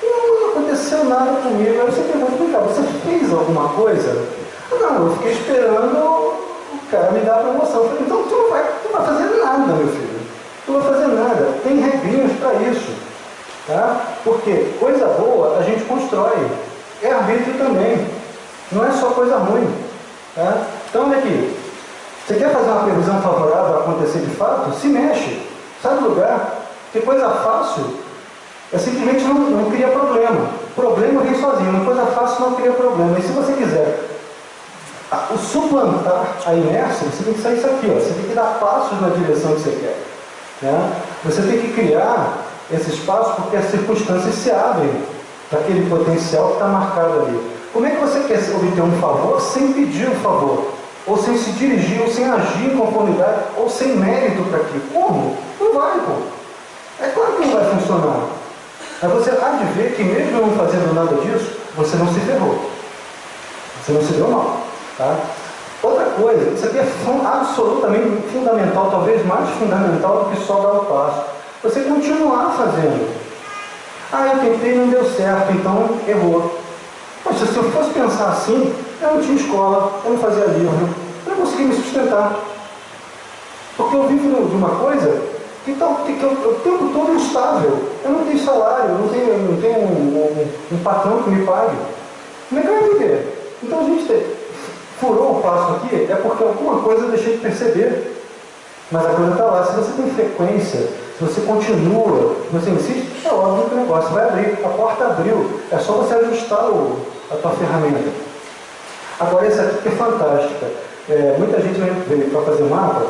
não aconteceu nada comigo. Aí você pergunta, cara, você fez alguma coisa? Não, eu fiquei esperando o cara me dar a promoção. Eu falei, então tu não vai fazer nada, meu filho. Tu não vai fazer nada. Tem regrinhas para isso. Tá? Porque coisa boa a gente constrói. É arbítrio também. Não é só coisa ruim. Tá? Então, olha aqui. Você quer fazer uma previsão favorável a acontecer de fato? Se mexe. Sai do lugar. Porque coisa fácil simplesmente não cria problema. Problema vem sozinho. Uma coisa fácil não cria problema. E se você quiser suplantar a inércia, você tem que sair isso aqui. Ó. Você tem que dar passos na direção que você quer. Né? Você tem que criar esses passos porque as circunstâncias se abrem para aquele potencial que está marcado ali. Como é que você quer obter um favor sem pedir um favor? Ou sem se dirigir, ou sem agir em conformidade, ou sem mérito para aquilo? Como? Não vai, pô. É claro que não vai funcionar. Mas você há de ver que mesmo não fazendo nada disso, você não se ferrou. Você não se deu mal. Tá? Outra coisa, isso aqui é absolutamente fundamental, talvez mais fundamental do que só dar o passo. Você continuar fazendo. Eu tentei e não deu certo, então errou. Poxa, se eu fosse pensar assim, eu não tinha escola, eu não fazia livro, eu não conseguia me sustentar. Porque eu vivo de uma coisa que o tempo todo instável. Eu não tenho salário, eu não tenho um patrão que me pague. Como é que eu ia viver? Então a gente furou o passo aqui, é porque alguma coisa eu deixei de perceber. Mas a coisa está lá. Se você tem frequência, se você continua, se você insiste, é óbvio que o negócio vai abrir. A porta abriu. É só você ajustar a tua ferramenta. Agora, essa aqui que é fantástica. Muita gente veio para fazer mapa.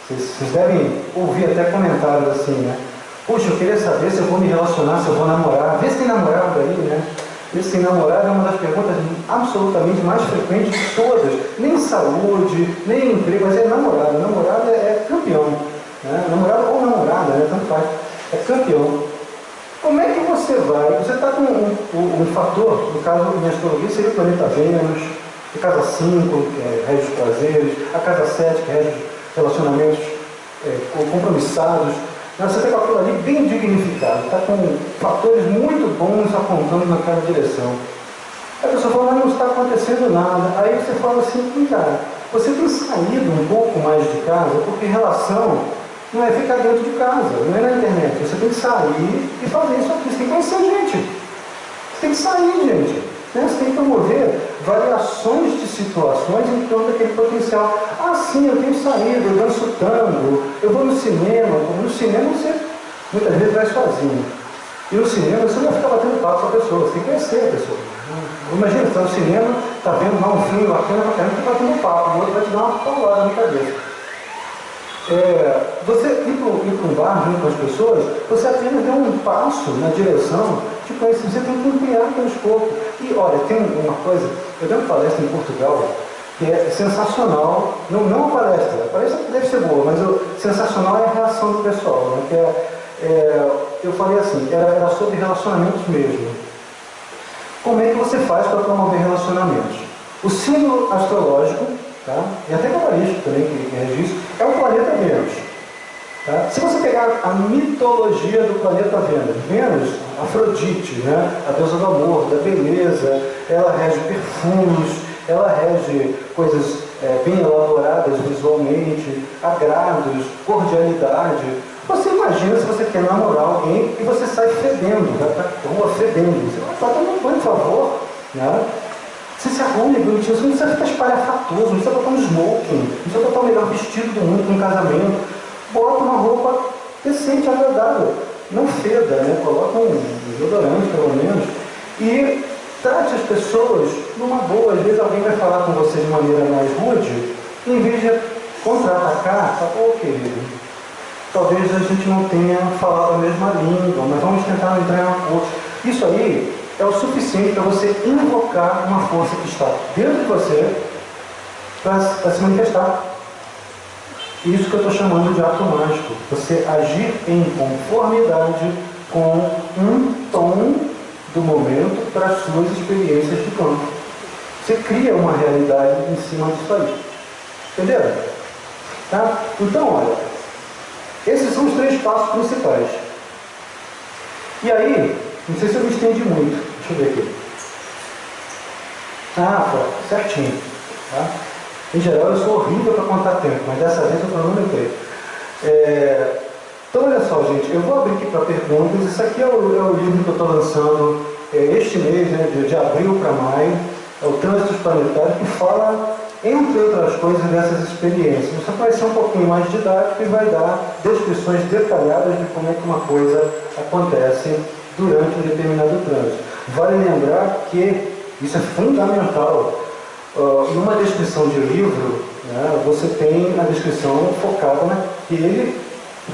Vocês devem ouvir até comentários assim, né? Puxa, eu queria saber se eu vou me relacionar, se eu vou namorar. Vê se tem namorado aí, né? Vê se tem namorado é uma das perguntas absolutamente mais frequentes de todas. Nem saúde, nem emprego, mas é namorado. Namorado é campeão. Né? Namorado ou namorada, né? Tanto faz. É campeão. Como é que você vai? Você está com um fator, no caso, minha astrologia seria o planeta Vênus, a casa 5, que rege os prazeres, a casa 7, que rege os relacionamentos compromissados. Você está com aquilo ali bem dignificado, está com fatores muito bons apontando naquela direção. Aí a pessoa fala, mas não está acontecendo nada. Aí você fala assim, cara, você tem saído um pouco mais de casa, porque relação não é ficar dentro de casa, não é na internet. Você tem que sair e fazer isso aqui. Você tem que conhecer gente. Você tem que sair, gente. Né? Você tem que promover variações de situações em torno daquele potencial. Sim, eu tenho saído, eu danço tango, eu vou no cinema. No cinema você muitas vezes vai sozinho. E no cinema você não vai ficar batendo papo com a pessoa, você tem que conhecer a pessoa. Imagina, você está no cinema, está vendo lá um filme bacana pra caramba, você está batendo papo, o outro vai te dar uma paulada na cabeça. Você ir para um bar junto com as pessoas, você apenas deu um passo na direção de conhecer, você tem que ampliar o teu escopo. E olha, tem uma coisa, eu dei uma palestra em Portugal, que é sensacional, não a palestra deve ser boa, mas sensacional é a reação do pessoal, né? Eu falei assim, era sobre relacionamentos mesmo. Como é que você faz para promover relacionamentos? O símbolo astrológico, tá? E até cabalístico também, que rege isso, é o planeta Vênus. Tá? Se você pegar a mitologia do planeta Vênus, Afrodite, né? A deusa do amor, da beleza, ela rege perfumes, ela rege coisas bem elaboradas visualmente, agrados, cordialidade. Você imagina se você quer namorar alguém e você sai fedendo, vai pra rua fedendo. Você vai tomar um banho, por favor, né? Você se arrume bonitinho, você não precisa ficar espalhafatoso, não precisa botar um smoking, não precisa botar o melhor vestido do mundo para um casamento. Bota uma roupa decente, agradável, não feda, né? Coloca um desodorante pelo menos e trate as pessoas numa boa. Às vezes alguém vai falar com você de maneira mais rude, e em vez de contra-atacar, fala, ô querido, talvez a gente não tenha falado a mesma língua, mas vamos tentar entrar em um acordo. Isso aí é o suficiente para você invocar uma força que está dentro de você para se manifestar. Isso que eu estou chamando de ato mágico. Você agir em conformidade com um tom do momento para as suas experiências de campo. Você cria uma realidade em cima disso aí. Entenderam? Tá? Então, olha, esses são os 3 passos principais. E aí, não sei se eu me estendi muito. Deixa eu ver aqui. Pô, certinho. Tá? Em geral, eu sou horrível para contar tempo, mas dessa vez eu cronometrei. Então, olha só, gente, eu vou abrir aqui para perguntas. Isso aqui é o livro que eu estou lançando este mês, né, de abril para maio. É o Trânsitos Planetários, que fala, entre outras coisas, dessas experiências. Isso vai ser um pouquinho mais didático e vai dar descrições detalhadas de como é que uma coisa acontece durante um determinado trânsito. Vale lembrar que isso é fundamental. Numa descrição de livro, né, você tem a descrição focada naquele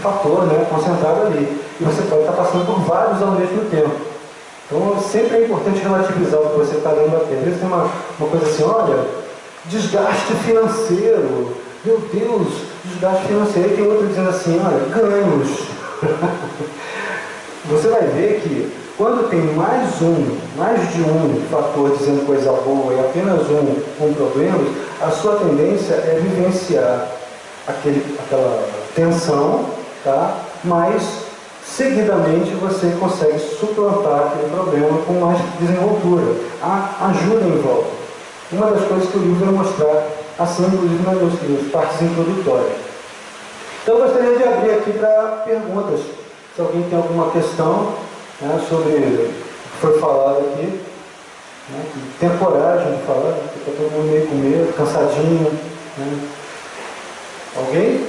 fator, né, concentrado ali. E você pode estar passando por vários ao mesmo tempo. Então, sempre é importante relativizar o que você está lendo aqui. Às vezes tem uma coisa assim, olha, desgaste financeiro. Meu Deus, desgaste financeiro. E tem outro dizendo assim, olha, ganhos. Você vai ver que quando tem mais de um fator dizendo coisa boa e apenas um com problemas, a sua tendência é vivenciar aquela tensão, tá? Mas seguidamente você consegue suplantar aquele problema com mais desenvoltura. Há ajuda em volta. Uma das coisas que o livro vai mostrar, assim, inclusive nas partes introdutórias. Então eu gostaria de abrir aqui para perguntas. Se alguém tem alguma questão, né, sobre o que foi falado aqui, né, tem coragem de falar, porque está todo mundo meio com medo, cansadinho. Né? Alguém?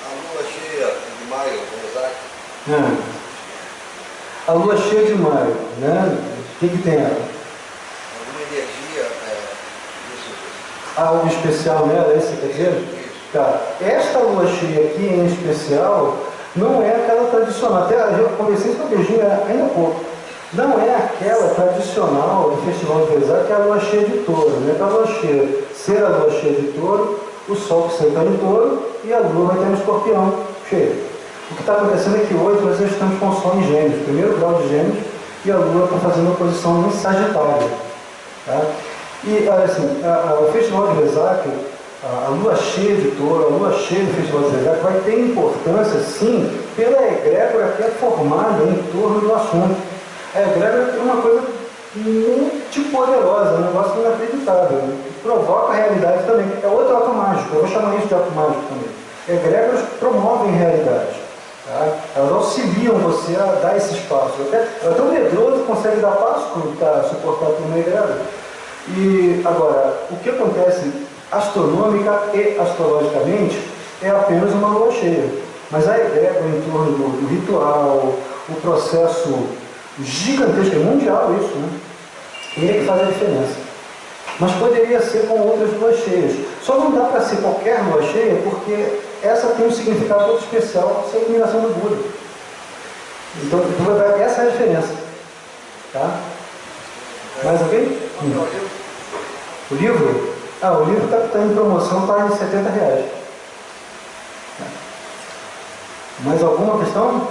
A lua cheia de maio, vamos usar? A lua cheia de maio, né? O que tem ela? Alguma energia, Algo especial nela, é isso que você quer dizer? Tá. Esta lua cheia aqui em especial não é aquela tradicional. Até eu conversei com a Virgínia ainda há pouco. Não é aquela tradicional do Festival de Vezar, que é a lua cheia de touro. Né? Então, a lua cheia, ser a lua cheia de touro, o sol que está em touro e a lua vai ter um escorpião cheio. O que está acontecendo é que hoje nós estamos com o sol em Gêmeos, primeiro grau de Gêmeos, e a lua está fazendo oposição em Sagitário. Tá? E assim, o Festival de Vesak, a lua cheia de touro, a lua cheia do Festival de Vesak vai ter importância, sim, pela egrégora que é formada em torno do assunto. A egrégora é uma coisa muito poderosa, um negócio inacreditável, né? Provoca a realidade também. É outro ato mágico, eu vou chamar isso de ato mágico também. Egrégoras promovem realidade. Tá? Elas auxiliam você a dar esses passos. Até o medroso consegue dar passo quando está suportado por uma egrégora. E agora, o que acontece astronômica e astrologicamente é apenas uma lua cheia. Mas a egrégora em torno do ritual, o processo gigantesco, é mundial isso, né? Ele é que faz a diferença. Mas poderia ser com outras luas cheias. Só não dá para ser qualquer lua cheia, porque essa tem um significado todo especial, que é a iluminação do Buda. Então, essa é a diferença. Tá? Mais alguém? O livro? O livro está em promoção, está em R$70. Mais alguma questão?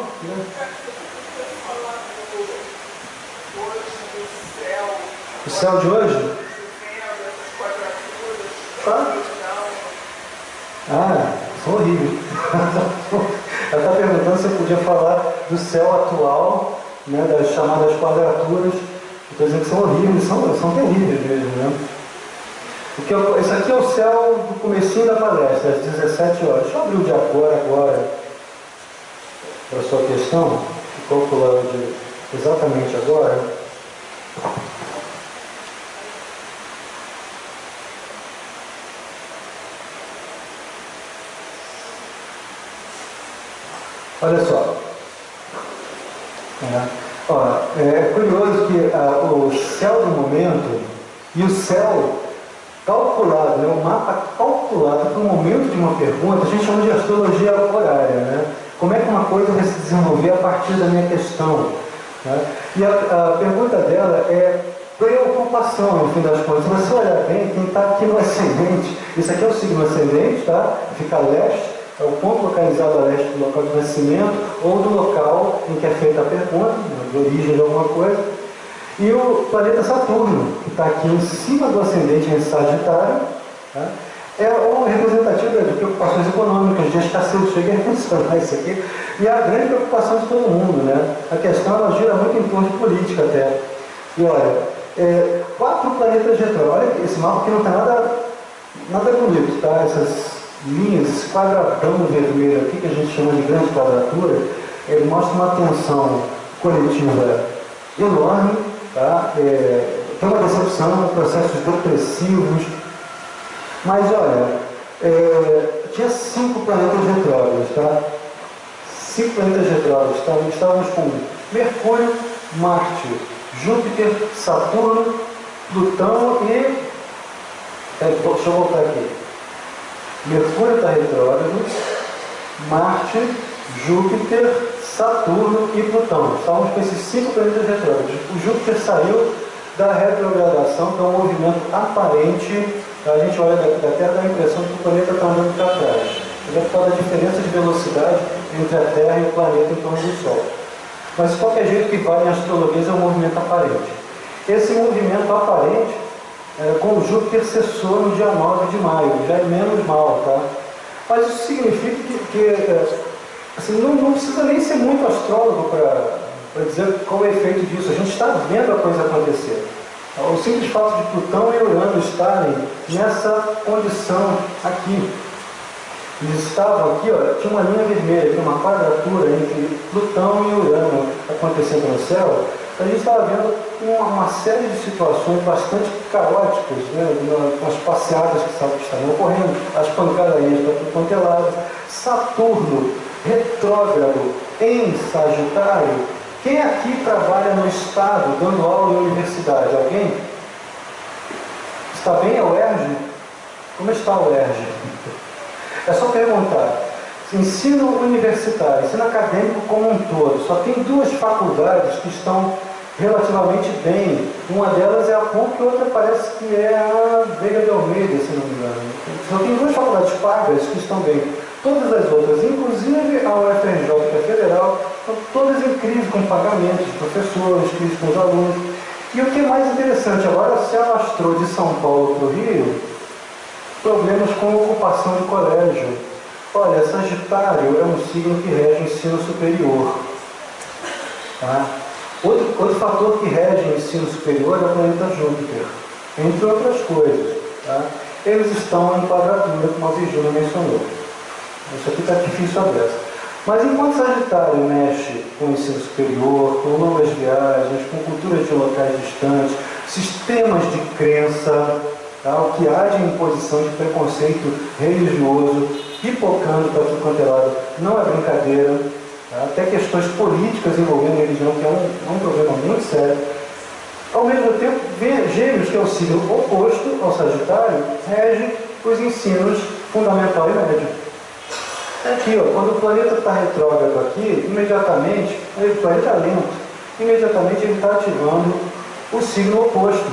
O céu de hoje? São horríveis. Ela está perguntando se eu podia falar do céu atual né, das chamadas quadraturas. Estou dizendo que são horríveis, são terríveis mesmo, né? Esse aqui é o céu do comecinho da palestra, às 17 horas. Deixa eu abrir o de agora, para a sua questão, calcular exatamente agora. Olha só. É curioso que o céu do momento e o céu calculado, né, o mapa calculado para o momento de uma pergunta, a gente chama de astrologia horária, né? Como é que uma coisa vai se desenvolver a partir da minha questão? Né? E a pergunta dela é preocupação, no fim das contas. Se você olhar bem, quem está aqui no ascendente, isso aqui é o signo ascendente, tá? Fica a leste, é o ponto localizado a leste do local de nascimento ou do local em que é feita a pergunta, de origem de alguma coisa. E o planeta Saturno, que está aqui em cima do ascendente em Sagitário, tá? É o representativo de preocupações econômicas, de escassez. Cheguei a mencionar isso aqui. E a grande preocupação de todo mundo, né? A questão ela gira muito em torno de política até. E olha, 4 planetas retrógrados. Olha esse mapa aqui não tem nada bonito, tá? Essas linhas, esse quadradão vermelho aqui, que a gente chama de grande quadratura, ele mostra uma tensão coletiva enorme, tá? Tem uma decepção, processos depressivos. Mas olha, tinha 5 planetas retrógrados, tá? 5 planetas retrógrados, tá? Estávamos com Mercúrio, Marte, Júpiter, Saturno, Plutão e... deixa eu voltar aqui. Mercúrio está retrógrado, Marte, Júpiter, Saturno e Plutão. Estávamos com esses 5 planetas retrógrados. O Júpiter saiu da retrogradação, que é um movimento aparente. A gente olha daqui da Terra, dá a impressão que o planeta está andando para trás. É por causa da diferença de velocidade entre a Terra e o planeta em torno do Sol. Mas de qualquer jeito que vale em astrologia é um movimento aparente. Esse movimento aparente, com o Júpiter, cessou no dia 9 de maio, já é menos mal, tá? Mas isso significa que assim, não precisa nem ser muito astrólogo para dizer qual é o efeito disso. A gente está vendo a coisa acontecer. O simples fato de Plutão e Urano estarem nessa condição aqui. Eles estavam aqui, ó, tinha uma linha vermelha, aqui, uma quadratura entre Plutão e Urano acontecendo no céu. A gente estava vendo uma série de situações bastante caóticas, né, com as passeadas que estavam ocorrendo, as pancadarias para tudo quanto é lado. Saturno retrógrado em Sagitário. Quem aqui trabalha no Estado, dando aula em universidade? Alguém? Está bem a UERJ? Como está a UERJ? É só perguntar. Ensino universitário, ensino acadêmico como um todo, só tem 2 faculdades que estão relativamente bem. Uma delas é a PUC, outra parece que é a Veiga de Almeida, se não me engano. Só tem 2 faculdades pagas que estão bem. Todas as outras, inclusive a UFRJ, que é federal, estão todas em crise com pagamentos de professores, crise com os alunos. E o que é mais interessante, agora se alastrou de São Paulo para o Rio, problemas com ocupação de colégio. Olha, Sagitário é um signo que rege o ensino superior. Tá? Outro fator que rege o ensino superior é o planeta Júpiter, entre outras coisas. Tá? Eles estão em quadratura, como a Virgínia mencionou. Isso aqui está difícil a beça. Mas enquanto Sagitário mexe com o ensino superior, com longas viagens, com culturas de locais distantes, sistemas de crença, tá? O que há de imposição de preconceito religioso, pipocando para tudo quanto é lado, não é brincadeira, tá? Até questões políticas envolvendo religião, que é um problema muito sério. Ao mesmo tempo, Gêmeos, que é o signo oposto ao Sagitário, rege os ensinos fundamental e médio. Aqui, ó, quando o planeta está retrógrado aqui, imediatamente, o planeta é lento, imediatamente ele está ativando o signo oposto.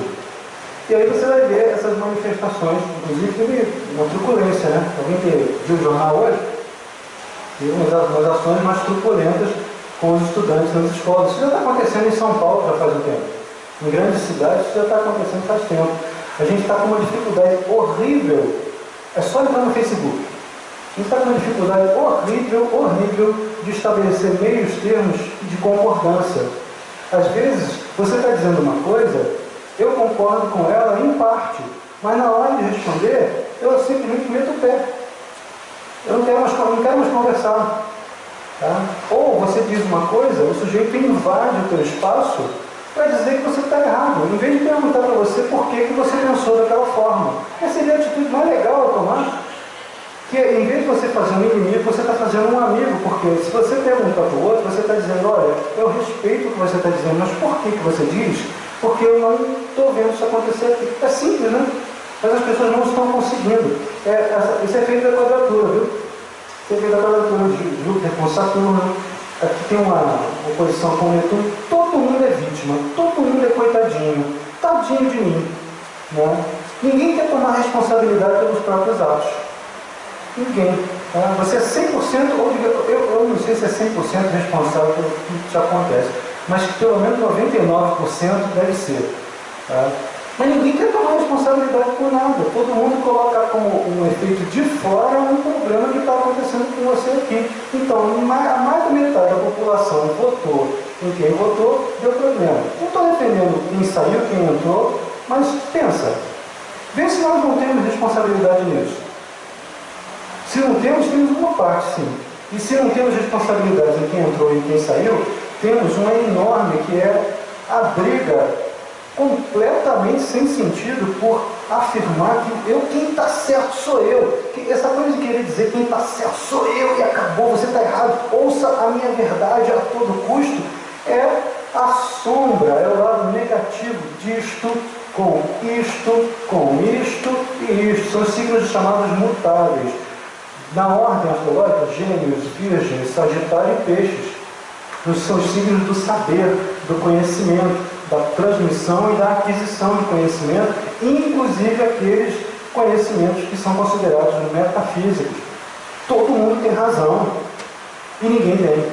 E aí você vai ver essas manifestações, inclusive uma truculência, né? Alguém viu o jornal hoje? Tem umas ações mais truculentas com os estudantes nas escolas. Isso já está acontecendo em São Paulo já faz um tempo. Em grandes cidades isso já está acontecendo faz tempo. A gente está com uma dificuldade horrível. É só entrar no Facebook. A gente está com uma dificuldade horrível de estabelecer meios termos de concordância. Às vezes, você está dizendo uma coisa, eu concordo com ela em parte, mas na hora de responder, eu simplesmente meto o pé. Eu não quero mais conversar. Tá? Ou você diz uma coisa, o sujeito invade o teu espaço para dizer que você está errado, em vez de perguntar para você por que você pensou daquela forma. Essa seria a atitude mais legal a tomar. Que em vez de você fazer um inimigo, você está fazendo um amigo, porque se você perguntar para o outro, você está dizendo, olha, eu respeito o que você está dizendo, mas por que você diz? Porque eu não estou vendo isso acontecer aqui. É simples, né? Mas as pessoas não estão conseguindo. Esse é feito da quadratura, viu? Esse é feito da quadratura de Júpiter com Saturno. Aqui tem uma oposição com Netuno. Todo mundo é vítima, todo mundo é coitadinho. Tadinho de mim. Né? Ninguém quer tomar responsabilidade pelos próprios atos. Ninguém. Tá? Você é 100%, ou eu não sei se é 100% responsável pelo que te acontece, mas pelo menos 99% deve ser. Tá? Mas ninguém quer tomar responsabilidade por nada. Todo mundo coloca como um efeito de fora um problema que está acontecendo com você aqui. Então, mais da metade da população votou em quem votou, deu problema. Não estou defendendo quem saiu, quem entrou, mas pensa. Vê se nós não temos responsabilidade nisso. Se não temos, temos uma parte, sim. E se não temos responsabilidade em quem entrou e em quem saiu, temos uma enorme, que é a briga completamente sem sentido por afirmar que quem está certo sou eu. Essa coisa de querer dizer quem está certo sou eu e acabou, você está errado, ouça a minha verdade a todo custo, é a sombra, é o lado negativo disto, com isto e isto. São os signos chamados mutáveis. Na ordem astrológica, Gêmeos, Virgem, Sagitário e Peixes. São os signos do saber, do conhecimento, da transmissão e da aquisição de conhecimento, inclusive aqueles conhecimentos que são considerados metafísicos. Todo mundo tem razão e ninguém tem.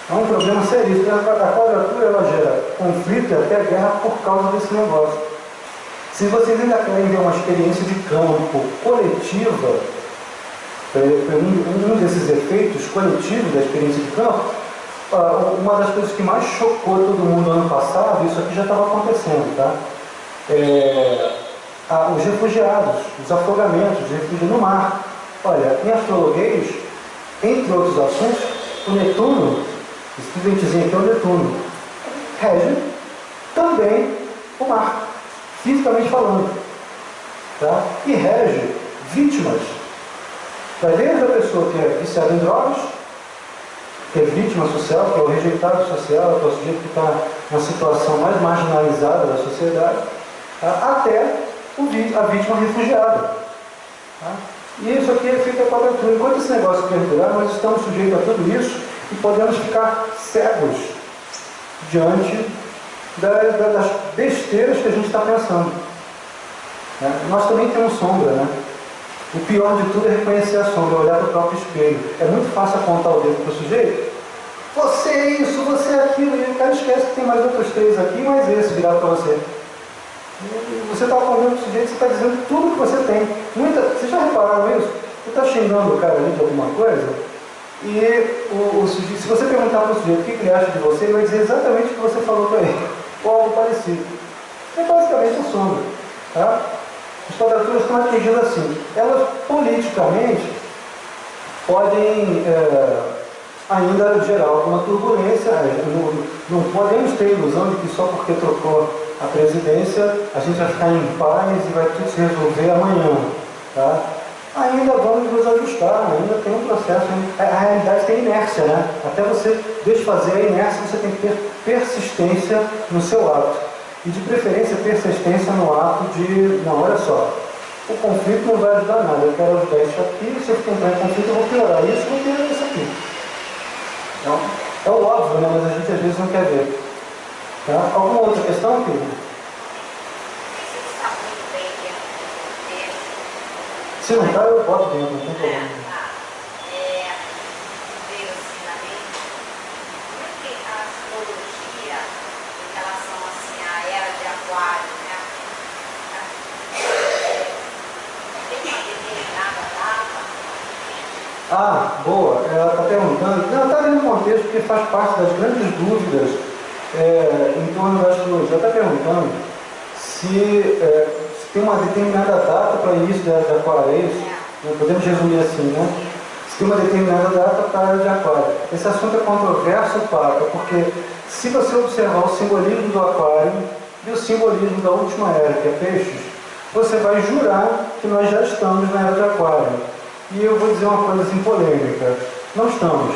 É um problema seríssimo. A quadratura ela gera conflito e até guerra por causa desse negócio. Se vocês ainda querem ver uma experiência de campo coletiva, um desses efeitos coletivos da experiência de campo, uma das coisas que mais chocou todo mundo ano passado, isso aqui já estava acontecendo, tá? Os refugiados, os afogamentos, os refugiados no mar. Olha, em astrologuês, entre outros assuntos, o Netuno, esse ventezinho aqui é o Netuno, rege também o mar, fisicamente falando, tá? E rege vítimas. Vai desde a pessoa que é viciada em drogas, que é vítima social, que é o rejeitado social, que é o sujeito que está na situação mais marginalizada da sociedade, tá? Até a vítima refugiada. Tá? E isso aqui é feito a quadratura. Enquanto esse negócio perdurar, nós estamos sujeitos a tudo isso e podemos ficar cegos diante das besteiras que a gente está pensando. Né? Nós também temos sombra, né? O pior de tudo é reconhecer a sombra, olhar para o próprio espelho. É muito fácil apontar o dedo para o sujeito. Você é isso, você é aquilo. E o cara esquece que tem mais outros três aqui, mais esse virado para você. Você está apontando para o sujeito, você está dizendo tudo que você tem. Vocês já repararam isso? Você está xingando o cara ali de alguma coisa, e o sujeito, se você perguntar para o sujeito o que ele acha de você, ele vai dizer exatamente o que você falou para ele, ou algo parecido. É basicamente a sombra. Tá? As quadraturas estão atingidas assim. Elas, politicamente, podem ainda gerar alguma turbulência. Não podemos ter ilusão de que só porque trocou a presidência a gente vai ficar em paz e vai tudo se resolver amanhã. Tá? Ainda vamos nos ajustar, ainda tem um processo. A realidade tem inércia, né? Até você desfazer a inércia, você tem que ter persistência no seu ato. E de preferência persistência no ato de, não, olha só, o conflito não vai ajudar nada, eu quero ajudar isso aqui, se eu for entrar em conflito eu vou piorar isso, vou piorar isso aqui. Então, é o óbvio, né? Mas a gente às vezes não quer ver. Tá? Alguma outra questão, filho? Se não está, eu boto dentro, não tem problema. Ah, boa. Ela está perguntando. Não, está vendo o contexto, porque faz parte das grandes dúvidas em torno da astrologia. Está perguntando se tem uma determinada data para início da era de Aquário, é isso? Podemos resumir assim, né? Se tem uma determinada data para a era de Aquário. Esse assunto é controverso, Papa, porque se você observar o simbolismo do Aquário e o simbolismo da última era, que é Peixes, você vai jurar que nós já estamos na era de Aquário. E eu vou dizer uma coisa assim polêmica. Não estamos.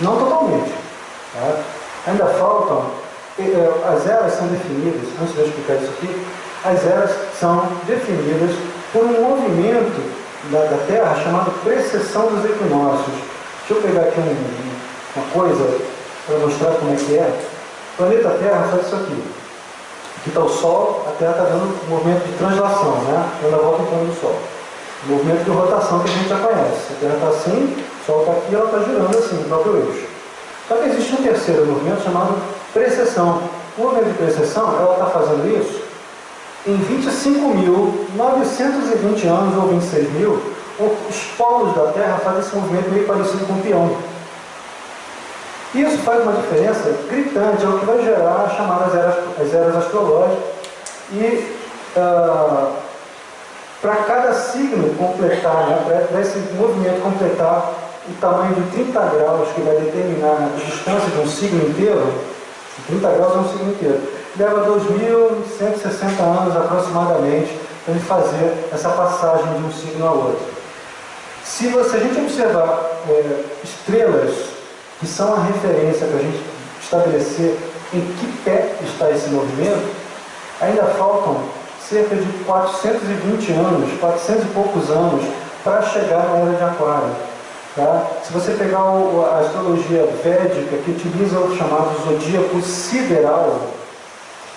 Não totalmente. Tá? Ainda faltam. As eras são definidas, antes de eu explicar isso aqui, as eras são definidas por um movimento da Terra chamado precessão dos equinócios. Deixa eu pegar aqui uma coisa para mostrar como é que é. O planeta Terra faz isso aqui. Aqui está o Sol, a Terra está dando um movimento de translação, né? Dando a volta em torno do Sol. Um movimento de rotação que a gente já conhece. A Terra está assim, o Sol está aqui, ela está girando assim, no próprio eixo. Só que existe um terceiro movimento chamado precessão. O movimento de precessão, ela está fazendo isso em 25.920 anos ou 26 mil. Os polos da Terra fazem esse movimento meio parecido com um peão. Isso faz uma diferença gritante, é o que vai gerar as chamadas as eras astrológicas. E para cada signo completar, né, para esse movimento completar o tamanho de 30 graus, que vai determinar a distância de um signo inteiro, 30 graus é um signo inteiro, leva 2.160 anos aproximadamente para ele fazer essa passagem de um signo ao outro. Se a gente observar estrelas, que são a referência para a gente estabelecer em que pé está esse movimento, ainda faltam cerca de 420 anos, 400 e poucos anos, para chegar na era de Aquário. Tá? Se você pegar a astrologia védica, que utiliza o chamado zodíaco sideral,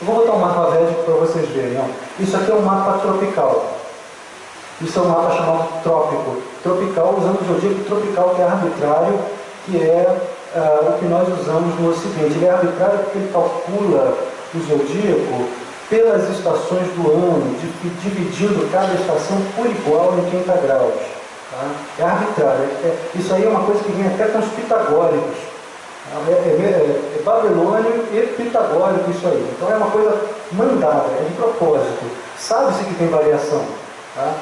eu vou botar um mapa védico para vocês verem. Ó. Isso aqui é um mapa tropical. Isso é um mapa chamado trópico. Tropical, usando o zodíaco tropical, que é arbitrário, que é o que nós usamos no Ocidente. Ele é arbitrário porque ele calcula o zodíaco pelas estações do ano, dividindo cada estação por igual em 30 graus. Tá? É arbitrário. Isso aí é uma coisa que vem até com os pitagóricos. É babilônio e pitagórico isso aí. Então é uma coisa mandada, é de propósito. Sabe-se que tem variação. Tá?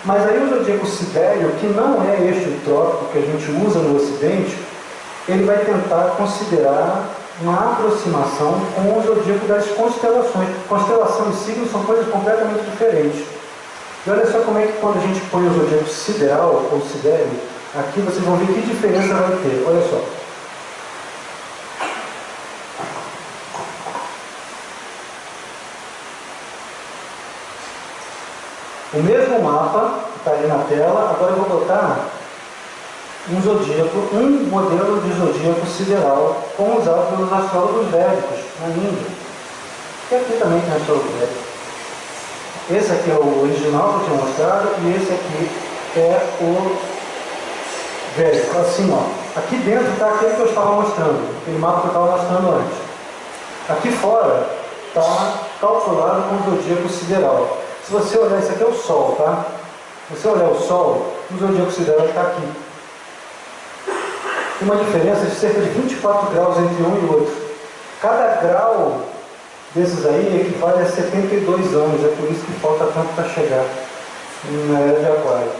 Mas aí o zodíaco sidéreo, que não é este trópico que a gente usa no Ocidente, ele vai tentar considerar uma aproximação com o zodíaco das constelações. Constelação e signo são coisas completamente diferentes. E olha só como é que quando a gente põe o zodíaco sideral ou sidéreo, aqui vocês vão ver que diferença vai ter. Olha só. O mesmo mapa que está aí na tela, agora eu vou botar um modelo de zodíaco sideral, como usado pelos astrólogos védicos na Índia. E aqui também tem astrólogo védico. Esse aqui é o original que eu tinha mostrado e esse aqui é o védico. Assim, ó. Aqui dentro está aquele que eu estava mostrando, aquele mapa que eu estava mostrando antes. Aqui fora está calculado com o zodíaco sideral. Se você olhar, isso aqui é o Sol, tá? Se você olhar o Sol, o zodíaco sideral está aqui. Tem uma diferença de cerca de 24 graus entre um e outro. Cada grau desses aí equivale a 72 anos, é por isso que falta tanto para chegar na era de Aquário.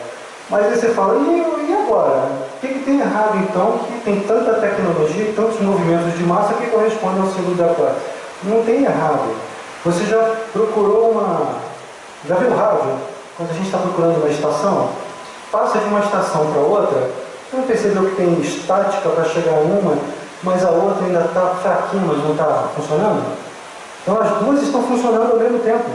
Mas aí você fala, e agora? O que tem errado então que tem tanta tecnologia e tantos movimentos de massa que correspondem ao signo de Aquário? Não tem errado. Você já procurou já viu o rádio? Quando a gente está procurando uma estação, passa de uma estação para outra, você não percebeu que tem estática para chegar em uma, mas a outra ainda está fraquinha, mas não está funcionando? Então as duas estão funcionando ao mesmo tempo.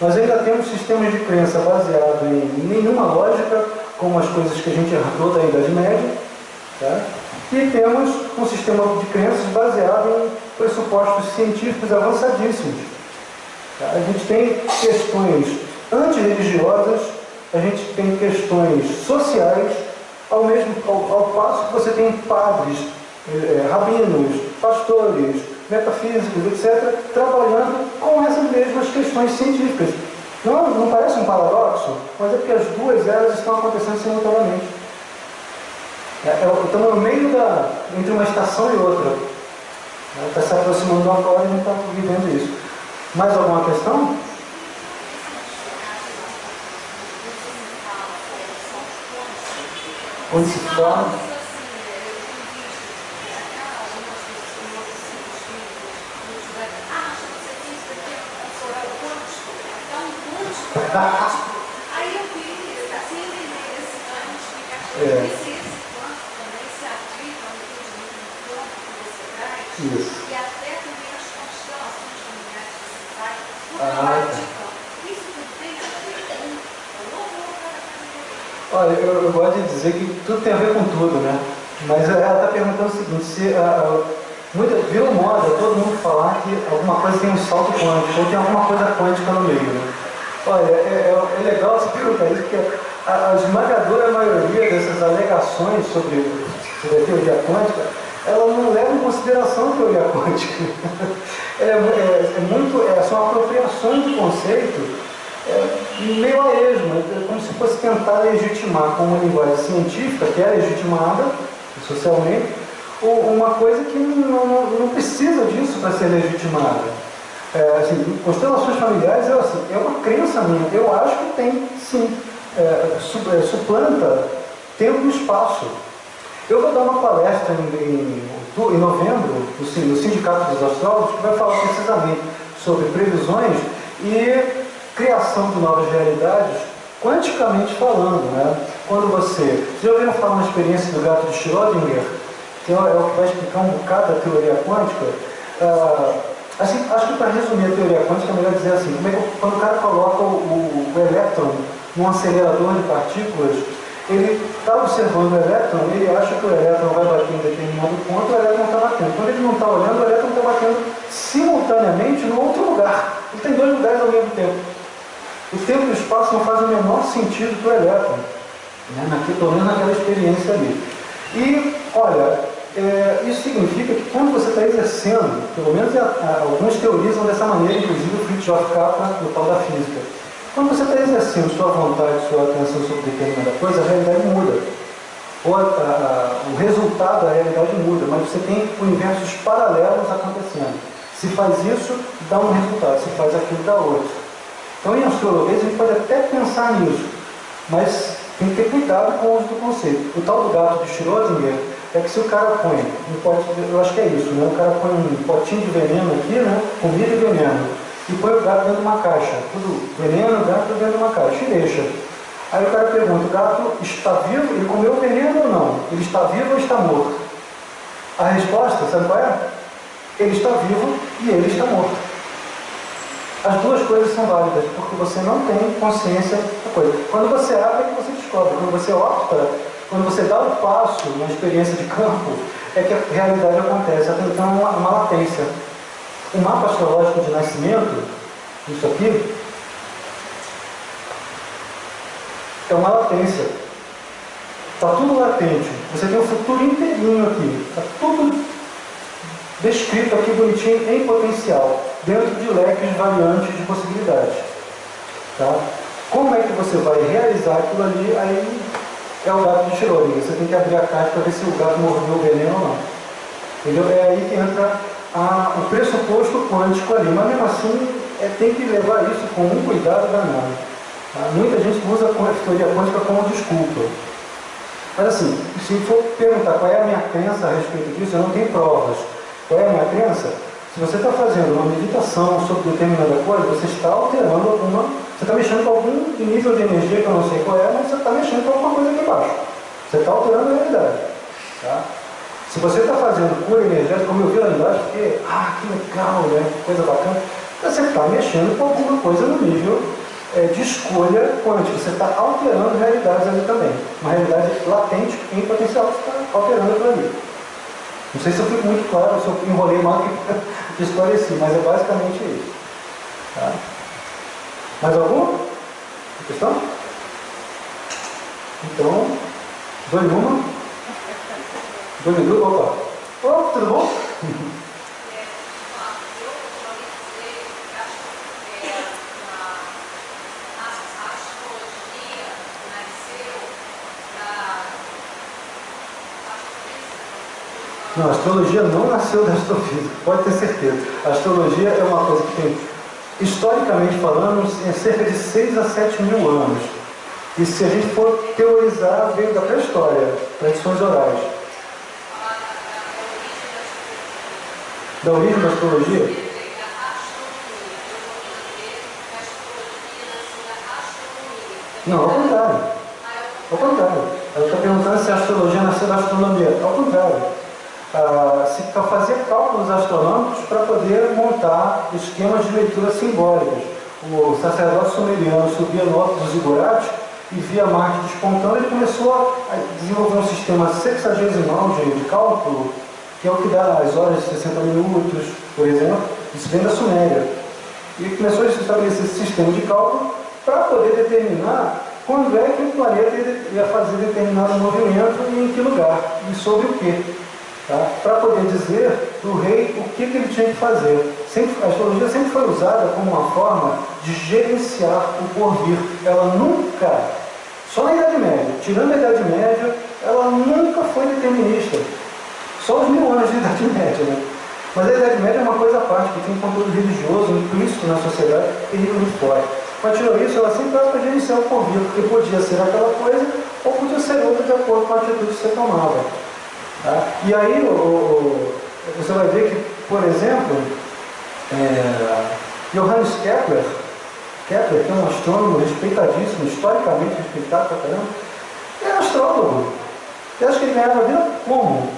Nós ainda temos sistemas de crença baseados em nenhuma lógica, como as coisas que a gente herdou da Idade Média, tá? E temos um sistema de crenças baseado em pressupostos científicos avançadíssimos. Tá? A gente tem questões antirreligiosas, a gente tem questões sociais, ao passo que você tem padres, rabinos, pastores, metafísicos, etc., trabalhando com essas mesmas questões científicas. Não parece um paradoxo? Mas é porque as duas eras estão acontecendo simultaneamente. Estamos no meio entre uma estação e outra. Está se aproximando agora e não está vivendo isso. Mais alguma questão? Onde se fala? Aí eu vi, assim, esse também se ativam no corpo que você traz, e até também as constelações familiares que você faz, praticam. Isso tudo tem a ver com o novo lugar. Olha, eu gosto de dizer que tudo tem a ver com tudo, né? Mas ela está perguntando o seguinte, se virou moda todo mundo falar que alguma coisa tem um salto quântico, ou tem alguma coisa quântica no meio, né? Olha, é legal você perguntar isso, porque a esmagadora maioria dessas alegações sobre a teoria quântica, ela não leva em consideração a teoria quântica. São apropriações do conceito meio a esmo, como se fosse tentar legitimar com uma linguagem científica, que é legitimada socialmente, uma coisa que não precisa disso para ser legitimada. Constelações familiares é uma crença minha. Eu acho que tem, sim, suplanta tempo e espaço. Eu vou dar uma palestra em novembro no Sindicato dos Astrólogos, que vai falar precisamente sobre previsões e criação de novas realidades, quanticamente falando, né? Quando você já ouviram falar uma experiência do gato de Schrödinger, que é o que vai explicar um bocado da teoria quântica? Acho que para resumir a teoria quântica é melhor dizer assim, quando o cara coloca o elétron num acelerador de partículas, ele está observando o elétron, ele acha que o elétron vai bater em determinado ponto, o elétron está batendo. Quando ele não está olhando, o elétron está batendo simultaneamente no outro lugar. Ele tem dois lugares ao mesmo tempo. O tempo e o espaço não fazem o menor sentido para o elétron, né? Pelo menos naquela experiência ali. E, olha, isso significa que quando você está exercendo, pelo menos alguns teorizam dessa maneira, inclusive o Fritjof Capra, no tal da física, quando você está exercendo sua vontade, sua atenção sobre determinada coisa, a realidade muda. O resultado da realidade muda, mas você tem universos paralelos acontecendo. Se faz isso, dá um resultado, se faz aquilo, dá outro. Então, em astrologia, a gente pode até pensar nisso, mas tem que ter cuidado com o uso do conceito. O tal do gato de Schrödinger é que se o cara põe um potinho, eu acho que é isso, né? O cara põe um potinho de veneno aqui, né? Comida e veneno, e põe o gato dentro de uma caixa. Tudo veneno, gato dentro de uma caixa, e deixa. Aí o cara pergunta, o gato está vivo? Ele comeu o veneno ou não? Ele está vivo ou está morto? A resposta, sabe qual é? Ele está vivo e ele está morto. As duas coisas são válidas, porque você não tem consciência da coisa. Quando você abre, é que você descobre. Quando você opta, quando você dá o passo na experiência de campo, é que a realidade acontece. Até então é uma latência. O mapa astrológico de nascimento, isso aqui, é uma latência. Está tudo latente. Você tem o futuro inteirinho aqui. Está tudo descrito aqui bonitinho em potencial, dentro de leques variantes de possibilidades. Tá? Como é que você vai realizar aquilo ali? Aí é o gato de Schrödinger. Você tem que abrir a caixa para ver se o gato mordeu o veneno ou não. Entendeu? É aí que entra o pressuposto quântico ali. Mas mesmo assim, tem que levar isso com um cuidado danado. Tá? Muita gente usa a teoria quântica como desculpa. Mas assim, se for perguntar qual é a minha crença a respeito disso, eu não tenho provas. Qual é a minha crença? Se você está fazendo uma meditação sobre determinada coisa, você está alterando você está mexendo com algum nível de energia que eu não sei qual é, mas você está mexendo com alguma coisa aqui embaixo. Você está alterando a realidade. Tá? Se você está fazendo cura energética, como eu vi lá embaixo, porque, que legal, né? Que coisa bacana, você está mexendo com alguma coisa no nível de escolha quântica. Você está alterando realidades ali também. Uma realidade latente em potencial, você está alterando aquilo ali. Não sei se eu fui muito claro, se eu enrolei mal que esclareci, mas é basicamente isso. Tá? Mais alguma questão? Então, dou-lhe uma. Dou-lhe duas. Opa, tudo bom? Não, a astrologia não nasceu da astrofísica, pode ter certeza. A astrologia é uma coisa que tem, historicamente falando, cerca de 6 a 7 mil anos. E se a gente for teorizar, veio da pré-história, tradições orais. Da origem da astrologia? Não, ao contrário. Ao contrário. Ela está perguntando se a astrologia nasceu da astronomia. Ao contrário. Se fazia cálculos astronômicos para poder montar esquemas de leitura simbólicas. O sacerdote sumeriano subia no alto dos zigurates e via Marte despontando e começou a desenvolver um sistema sexagesimal de cálculo, que é o que dá as horas de 60 minutos, por exemplo. Isso vem da Suméria. E começou a estabelecer esse sistema de cálculo para poder determinar quando é que o planeta ia fazer determinado movimento e em que lugar, e sobre o quê. Tá? Para poder dizer para o rei o que ele tinha que fazer. A astrologia sempre foi usada como uma forma de gerenciar o porvir. Ela nunca, só na Idade Média, tirando a Idade Média, ela nunca foi determinista. Só os 1000 anos de Idade Média, né? Mas a Idade Média é uma coisa à parte, que tem um conteúdo religioso implícito na sociedade terrivelmente forte. Mas tirou isso, ela sempre era para gerenciar o porvir, porque podia ser aquela coisa ou podia ser outra de acordo com a atitude que você tomava. Tá? E aí você vai ver que, por exemplo, Johannes Kepler, que é um astrônomo respeitadíssimo, historicamente respeitado pra caramba, era astrólogo. Você acha que ele ganhava a vida como?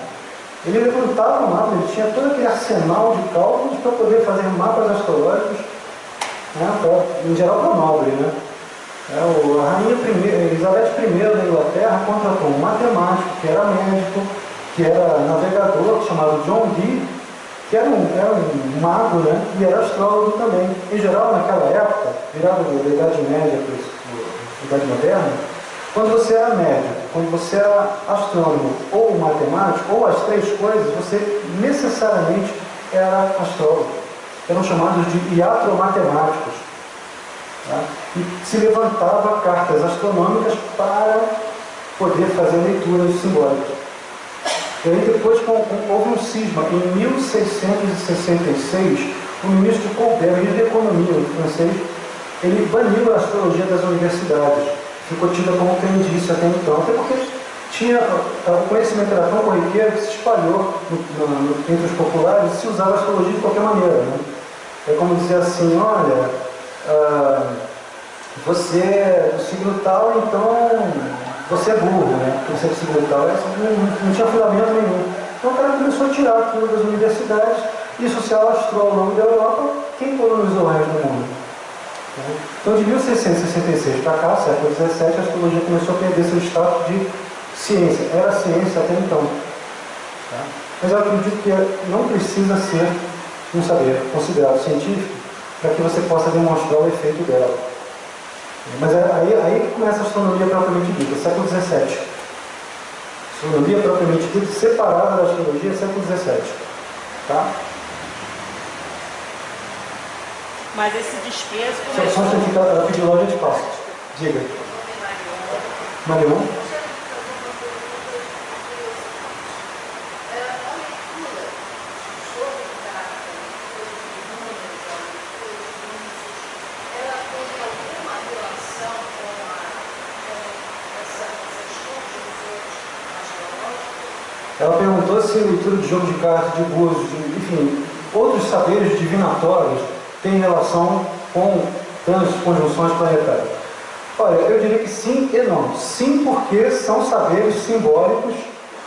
Ele levantava o mapa, ele tinha todo aquele arsenal de cálculos para poder fazer mapas astrológicos, né, em geral para o nobre. Né? A rainha Elizabeth I da Inglaterra contratou um matemático, que era médico, que era navegador, chamado John Dee, que era um mago, né, e era astrólogo também. Em geral, naquela época, virado da Idade Média para a Idade Moderna, quando você era médico, quando você era astrônomo ou matemático, ou as três coisas, você necessariamente era astrólogo. Eram chamados de iatromatemáticos. Tá? E se levantava cartas astronômicas para poder fazer leituras simbólicas. E aí depois houve um cisma. Em 1666, o ministro Colbert, ministro da Economia francês, ele baniu a astrologia das universidades. Ficou tida como crendice até então, até porque o conhecimento era tão corriqueiro que se espalhou entre os populares e se usava a astrologia de qualquer maneira. Né? É como dizer assim, olha, você é do signo tal, então você é burro, né? Porque você é do signo tal, não tinha fundamento nenhum. Então o cara começou a tirar aquilo das universidades e isso se alastrou ao longo da Europa. Quem colonizou o resto do mundo? Então, de 1666 para cá, século XVII, a astrologia começou a perder seu status de ciência. Era ciência até então. Tá? Mas eu acredito que não precisa ser um saber considerado científico para que você possa demonstrar o efeito dela. Mas aí que começa a astronomia propriamente dita, século XVII. Astronomia propriamente dita, separada da astrologia, século XVII. Tá? Mas esse desprezo Só um instantinho, ela pediu lá, a gente passa. Diga. Marion? Ela perguntou se a leitura de jogo de cartas, de búzios, enfim, outros saberes divinatórios têm relação com trânsitos, conjunções planetárias. Olha, eu diria que sim e não. Sim, porque são saberes simbólicos,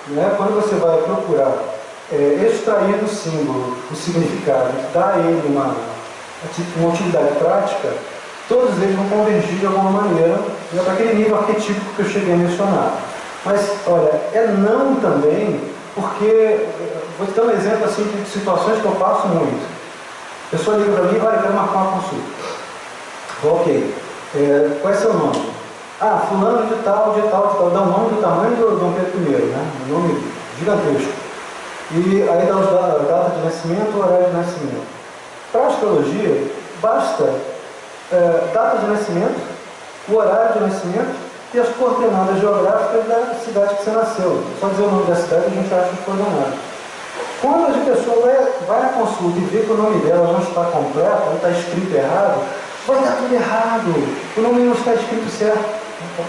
né? Quando você vai procurar extrair do símbolo o significado, dar a ele uma utilidade prática, todos eles vão convergir de alguma maneira, né, para aquele nível arquetípico que eu cheguei a mencionar. Mas, olha, é não também, porque, vou te dar um exemplo assim, de situações que eu passo muito. A pessoa liga para mim, olha, eu quero marcar uma consulta. Ok, qual é seu nome? Ah, fulano de tal, dá o nome do tamanho do Dom Pedro I, né? Um nome gigantesco. E aí dá a data de nascimento, o horário de nascimento. Para a astrologia, basta data de nascimento, o horário de nascimento e as coordenadas geográficas da cidade que você nasceu. Só dizer o nome da cidade a gente acha as coordenadas. Quando a pessoa vai na consulta e vê que o nome dela não está completo, ou está escrito errado, vai dar tudo errado, o nome não está escrito certo.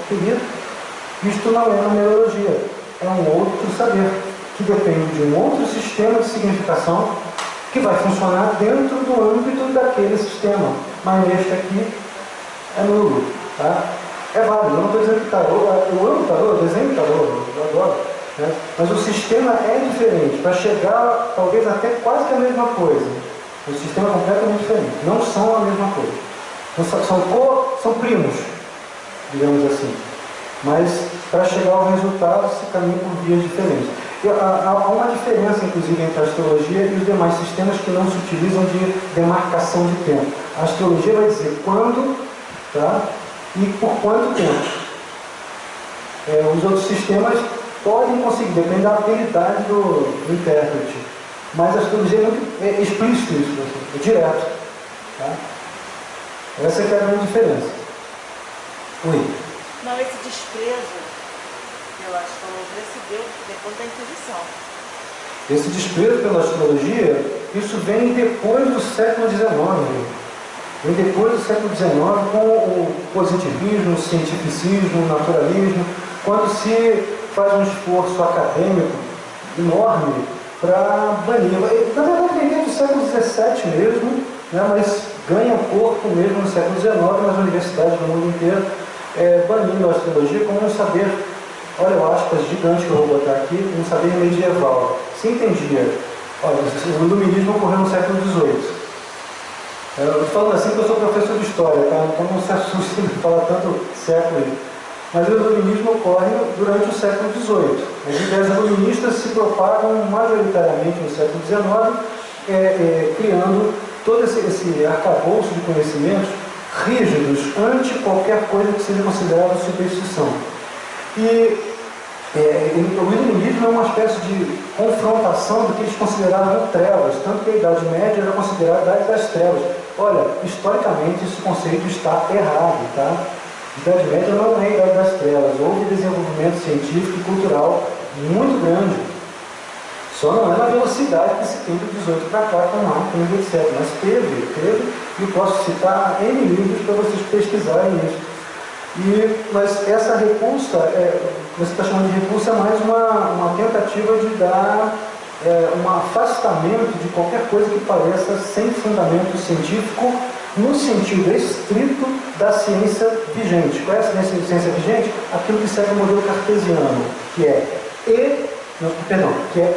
Querido, isto não é numerologia, é um outro saber, que depende de um outro sistema de significação que vai funcionar dentro do âmbito daquele sistema. Mas este aqui é nulo, tá? É válido, eu não estou dizendo que tarô, eu amo tarô, eu desenho tarô, eu adoro, né? Mas o sistema é diferente, para chegar talvez até quase que a mesma coisa. O sistema é completamente diferente, não são a mesma coisa. São primos, digamos assim. Mas para chegar ao resultado se caminha por vias diferentes. Há uma diferença, inclusive, entre a astrologia e os demais sistemas que não se utilizam de demarcação de tempo. A astrologia vai dizer quando, tá? E por quanto tempo. Os outros sistemas podem conseguir, depende da habilidade do intérprete. Mas a astrologia é muito explícito isso, assim, é direto. Tá? Essa é a grande diferença. Oi? Não, esse desprezo pela astrologia se deu depois da Inquisição. Esse desprezo pela astrologia, isso vem depois do século XIX. Vem depois do século XIX com o positivismo, o cientificismo, o naturalismo, quando se faz um esforço acadêmico enorme para banir. Na verdade, vem desde o século XVII mesmo, né, mas ganha corpo mesmo no século XIX nas universidades do mundo inteiro, banindo a astrologia como um saber, olha o aspas gigante que eu vou botar aqui, um saber medieval. Se entendia, olha, o iluminismo ocorreu no século XVIII. Eu estou falando assim porque eu sou professor de história, tá? Então não se assuste de falar tanto século. Mas o iluminismo ocorre durante o século XVIII. As ideias iluministas se propagam majoritariamente no século XIX, criando todo esse arcabouço de conhecimentos rígidos ante qualquer coisa que seja considerada superstição. E o iluminismo é uma espécie de confrontação do que eles consideravam trevas, tanto que a Idade Média era considerada a Idade das Trevas. Olha, historicamente esse conceito está errado, tá? A Idade Média não é a Idade das Trevas, houve desenvolvimento científico e cultural muito grande. Só não é na velocidade que se tem do 18 para cá, com máquinas, etc. Mas teve, e eu posso citar N livros para vocês pesquisarem isso. Mas essa repulsa, você está chamando de repulsa, é mais uma tentativa de dar um afastamento de qualquer coisa que pareça sem fundamento científico, no sentido estrito da ciência vigente. Qual é a ciência vigente? Aquilo que segue o modelo cartesiano, que é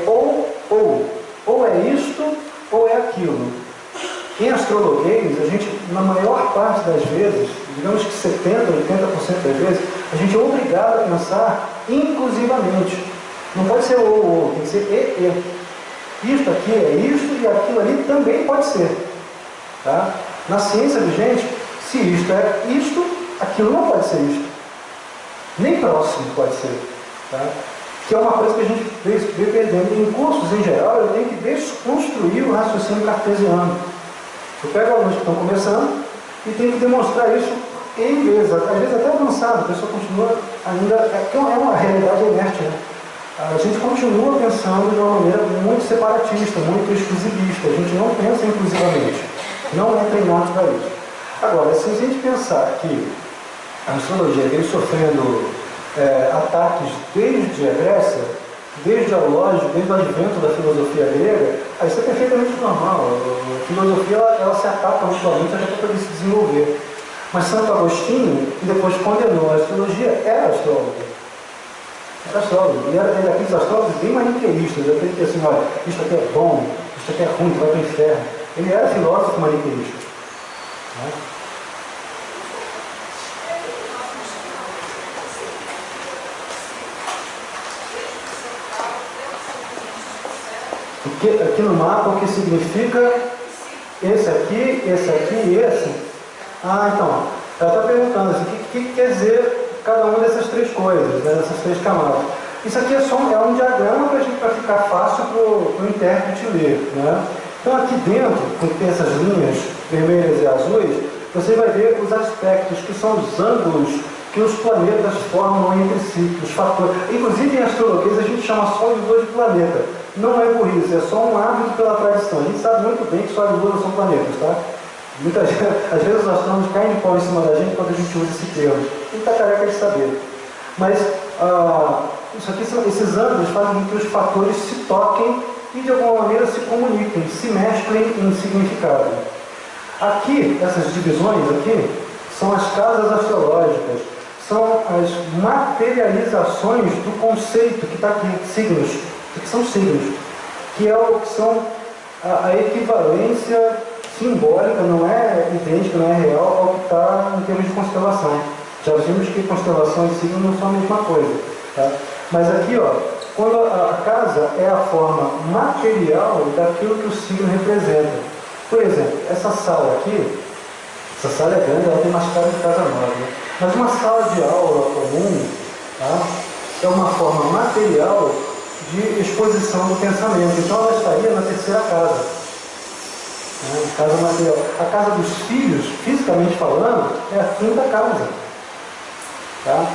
ou é isto ou é aquilo. Em astrologuês, a gente, na maior parte das vezes, digamos que 70%, 80% das vezes, a gente é obrigado a pensar inclusivamente. Não pode ser ou, tem que ser e. Isto aqui é isto e aquilo ali também pode ser. Tá? Na ciência vigente, se isto é isto, aquilo não pode ser isto. Nem próximo pode ser. Tá? Que é uma coisa que a gente vê perdendo. Em cursos, em geral, eu tenho que desconstruir o raciocínio cartesiano. Eu pego alunos que estão começando e tenho que demonstrar isso em vezes, às vezes até avançado, a pessoa continua ainda, é uma realidade inerte, né? A gente continua pensando de uma maneira muito separatista, muito exclusivista, a gente não pensa inclusivamente, não é treinado para isso. Agora, se a gente pensar que a astrologia vem sofrendo ataques desde a Grécia, desde a lógica, desde o advento da filosofia grega, aí isso é perfeitamente normal. A filosofia ela se ataca mutuamente até para poder se desenvolver. Mas Santo Agostinho, que depois condenou a astrologia, era astrólogo. Era astrólogo. E era daqueles astrólogos bem maniqueístas, aquele que assim, olha, isto aqui é bom, isto aqui é ruim, tu vai para o inferno. Ele era filósofo maniqueísta. Né? Aqui no mapa, o que significa esse aqui e esse? Ah, então, ela está perguntando assim, o que quer dizer cada uma dessas três coisas, né, dessas três camadas. Isso aqui é um diagrama para ficar fácil para o intérprete ler. Né? Então aqui dentro, que tem essas linhas vermelhas e azuis, você vai ver os aspectos, que são os ângulos que os planetas formam entre si, os fatores. Inclusive em astrologia a gente chama Sol e Lua de planeta. não é burrice, é só um hábito pela tradição. A gente sabe muito bem que Sol e Lua não são planetas, tá? Muitas às vezes nós estamos caindo de pau em cima da gente quando a gente usa esse termo. A gente está careca de saber. Mas isso aqui, esses ângulos fazem com que os fatores se toquem e de alguma maneira se comuniquem, se mesclem em significado. Aqui, essas divisões aqui, são as casas astrológicas, são as materializações do conceito que está aqui, signos, que são signos, que são a equivalência simbólica, não é idêntica, não é real ao que está em termos de constelação. Já vimos que constelação e signo não são a mesma coisa. Tá? Mas aqui, ó, quando a casa é a forma material daquilo que o signo representa. Por exemplo, essa sala aqui, essa sala é grande, ela tem mais cara de casa nova. Né? Mas uma sala de aula comum, tá? É uma forma material de exposição do pensamento. Então ela estaria na terceira casa. Né? Casa material. A casa dos filhos, fisicamente falando, é a quinta casa. Tá?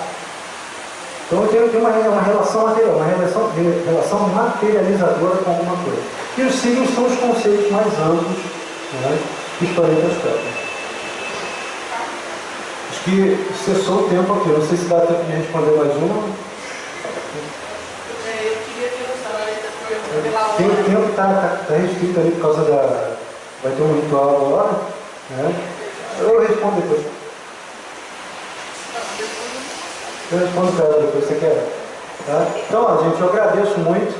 Então tem uma relação material, uma relação materializadora com alguma coisa. E os signos são os conceitos mais amplos, né, que os planetas tocam. Acho que cessou o tempo aqui, não sei se dá tempo de responder mais uma. Eu queria ter gostado pela hora. Tem o tempo que está restrito ali por causa da... Vai ter um ritual agora, né? Eu respondo depois. Eu respondo para ela depois, você quer? Tá? Então, ó, gente, eu agradeço muito.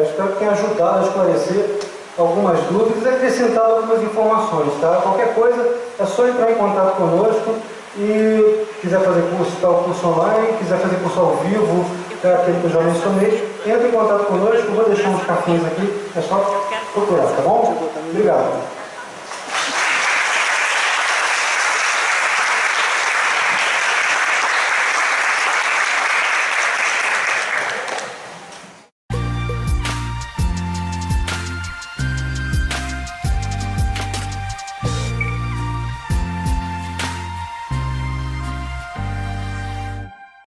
Espero que tenha ajudado a esclarecer algumas dúvidas e acrescentado algumas informações. Tá? Qualquer coisa, é só entrar em contato conosco e quiser fazer curso, tá, o curso online, quiser fazer curso ao vivo, tá, aquele que eu já mencionei, entre em contato conosco, eu vou deixar uns cartões aqui, é só procurar, tá bom? Obrigado.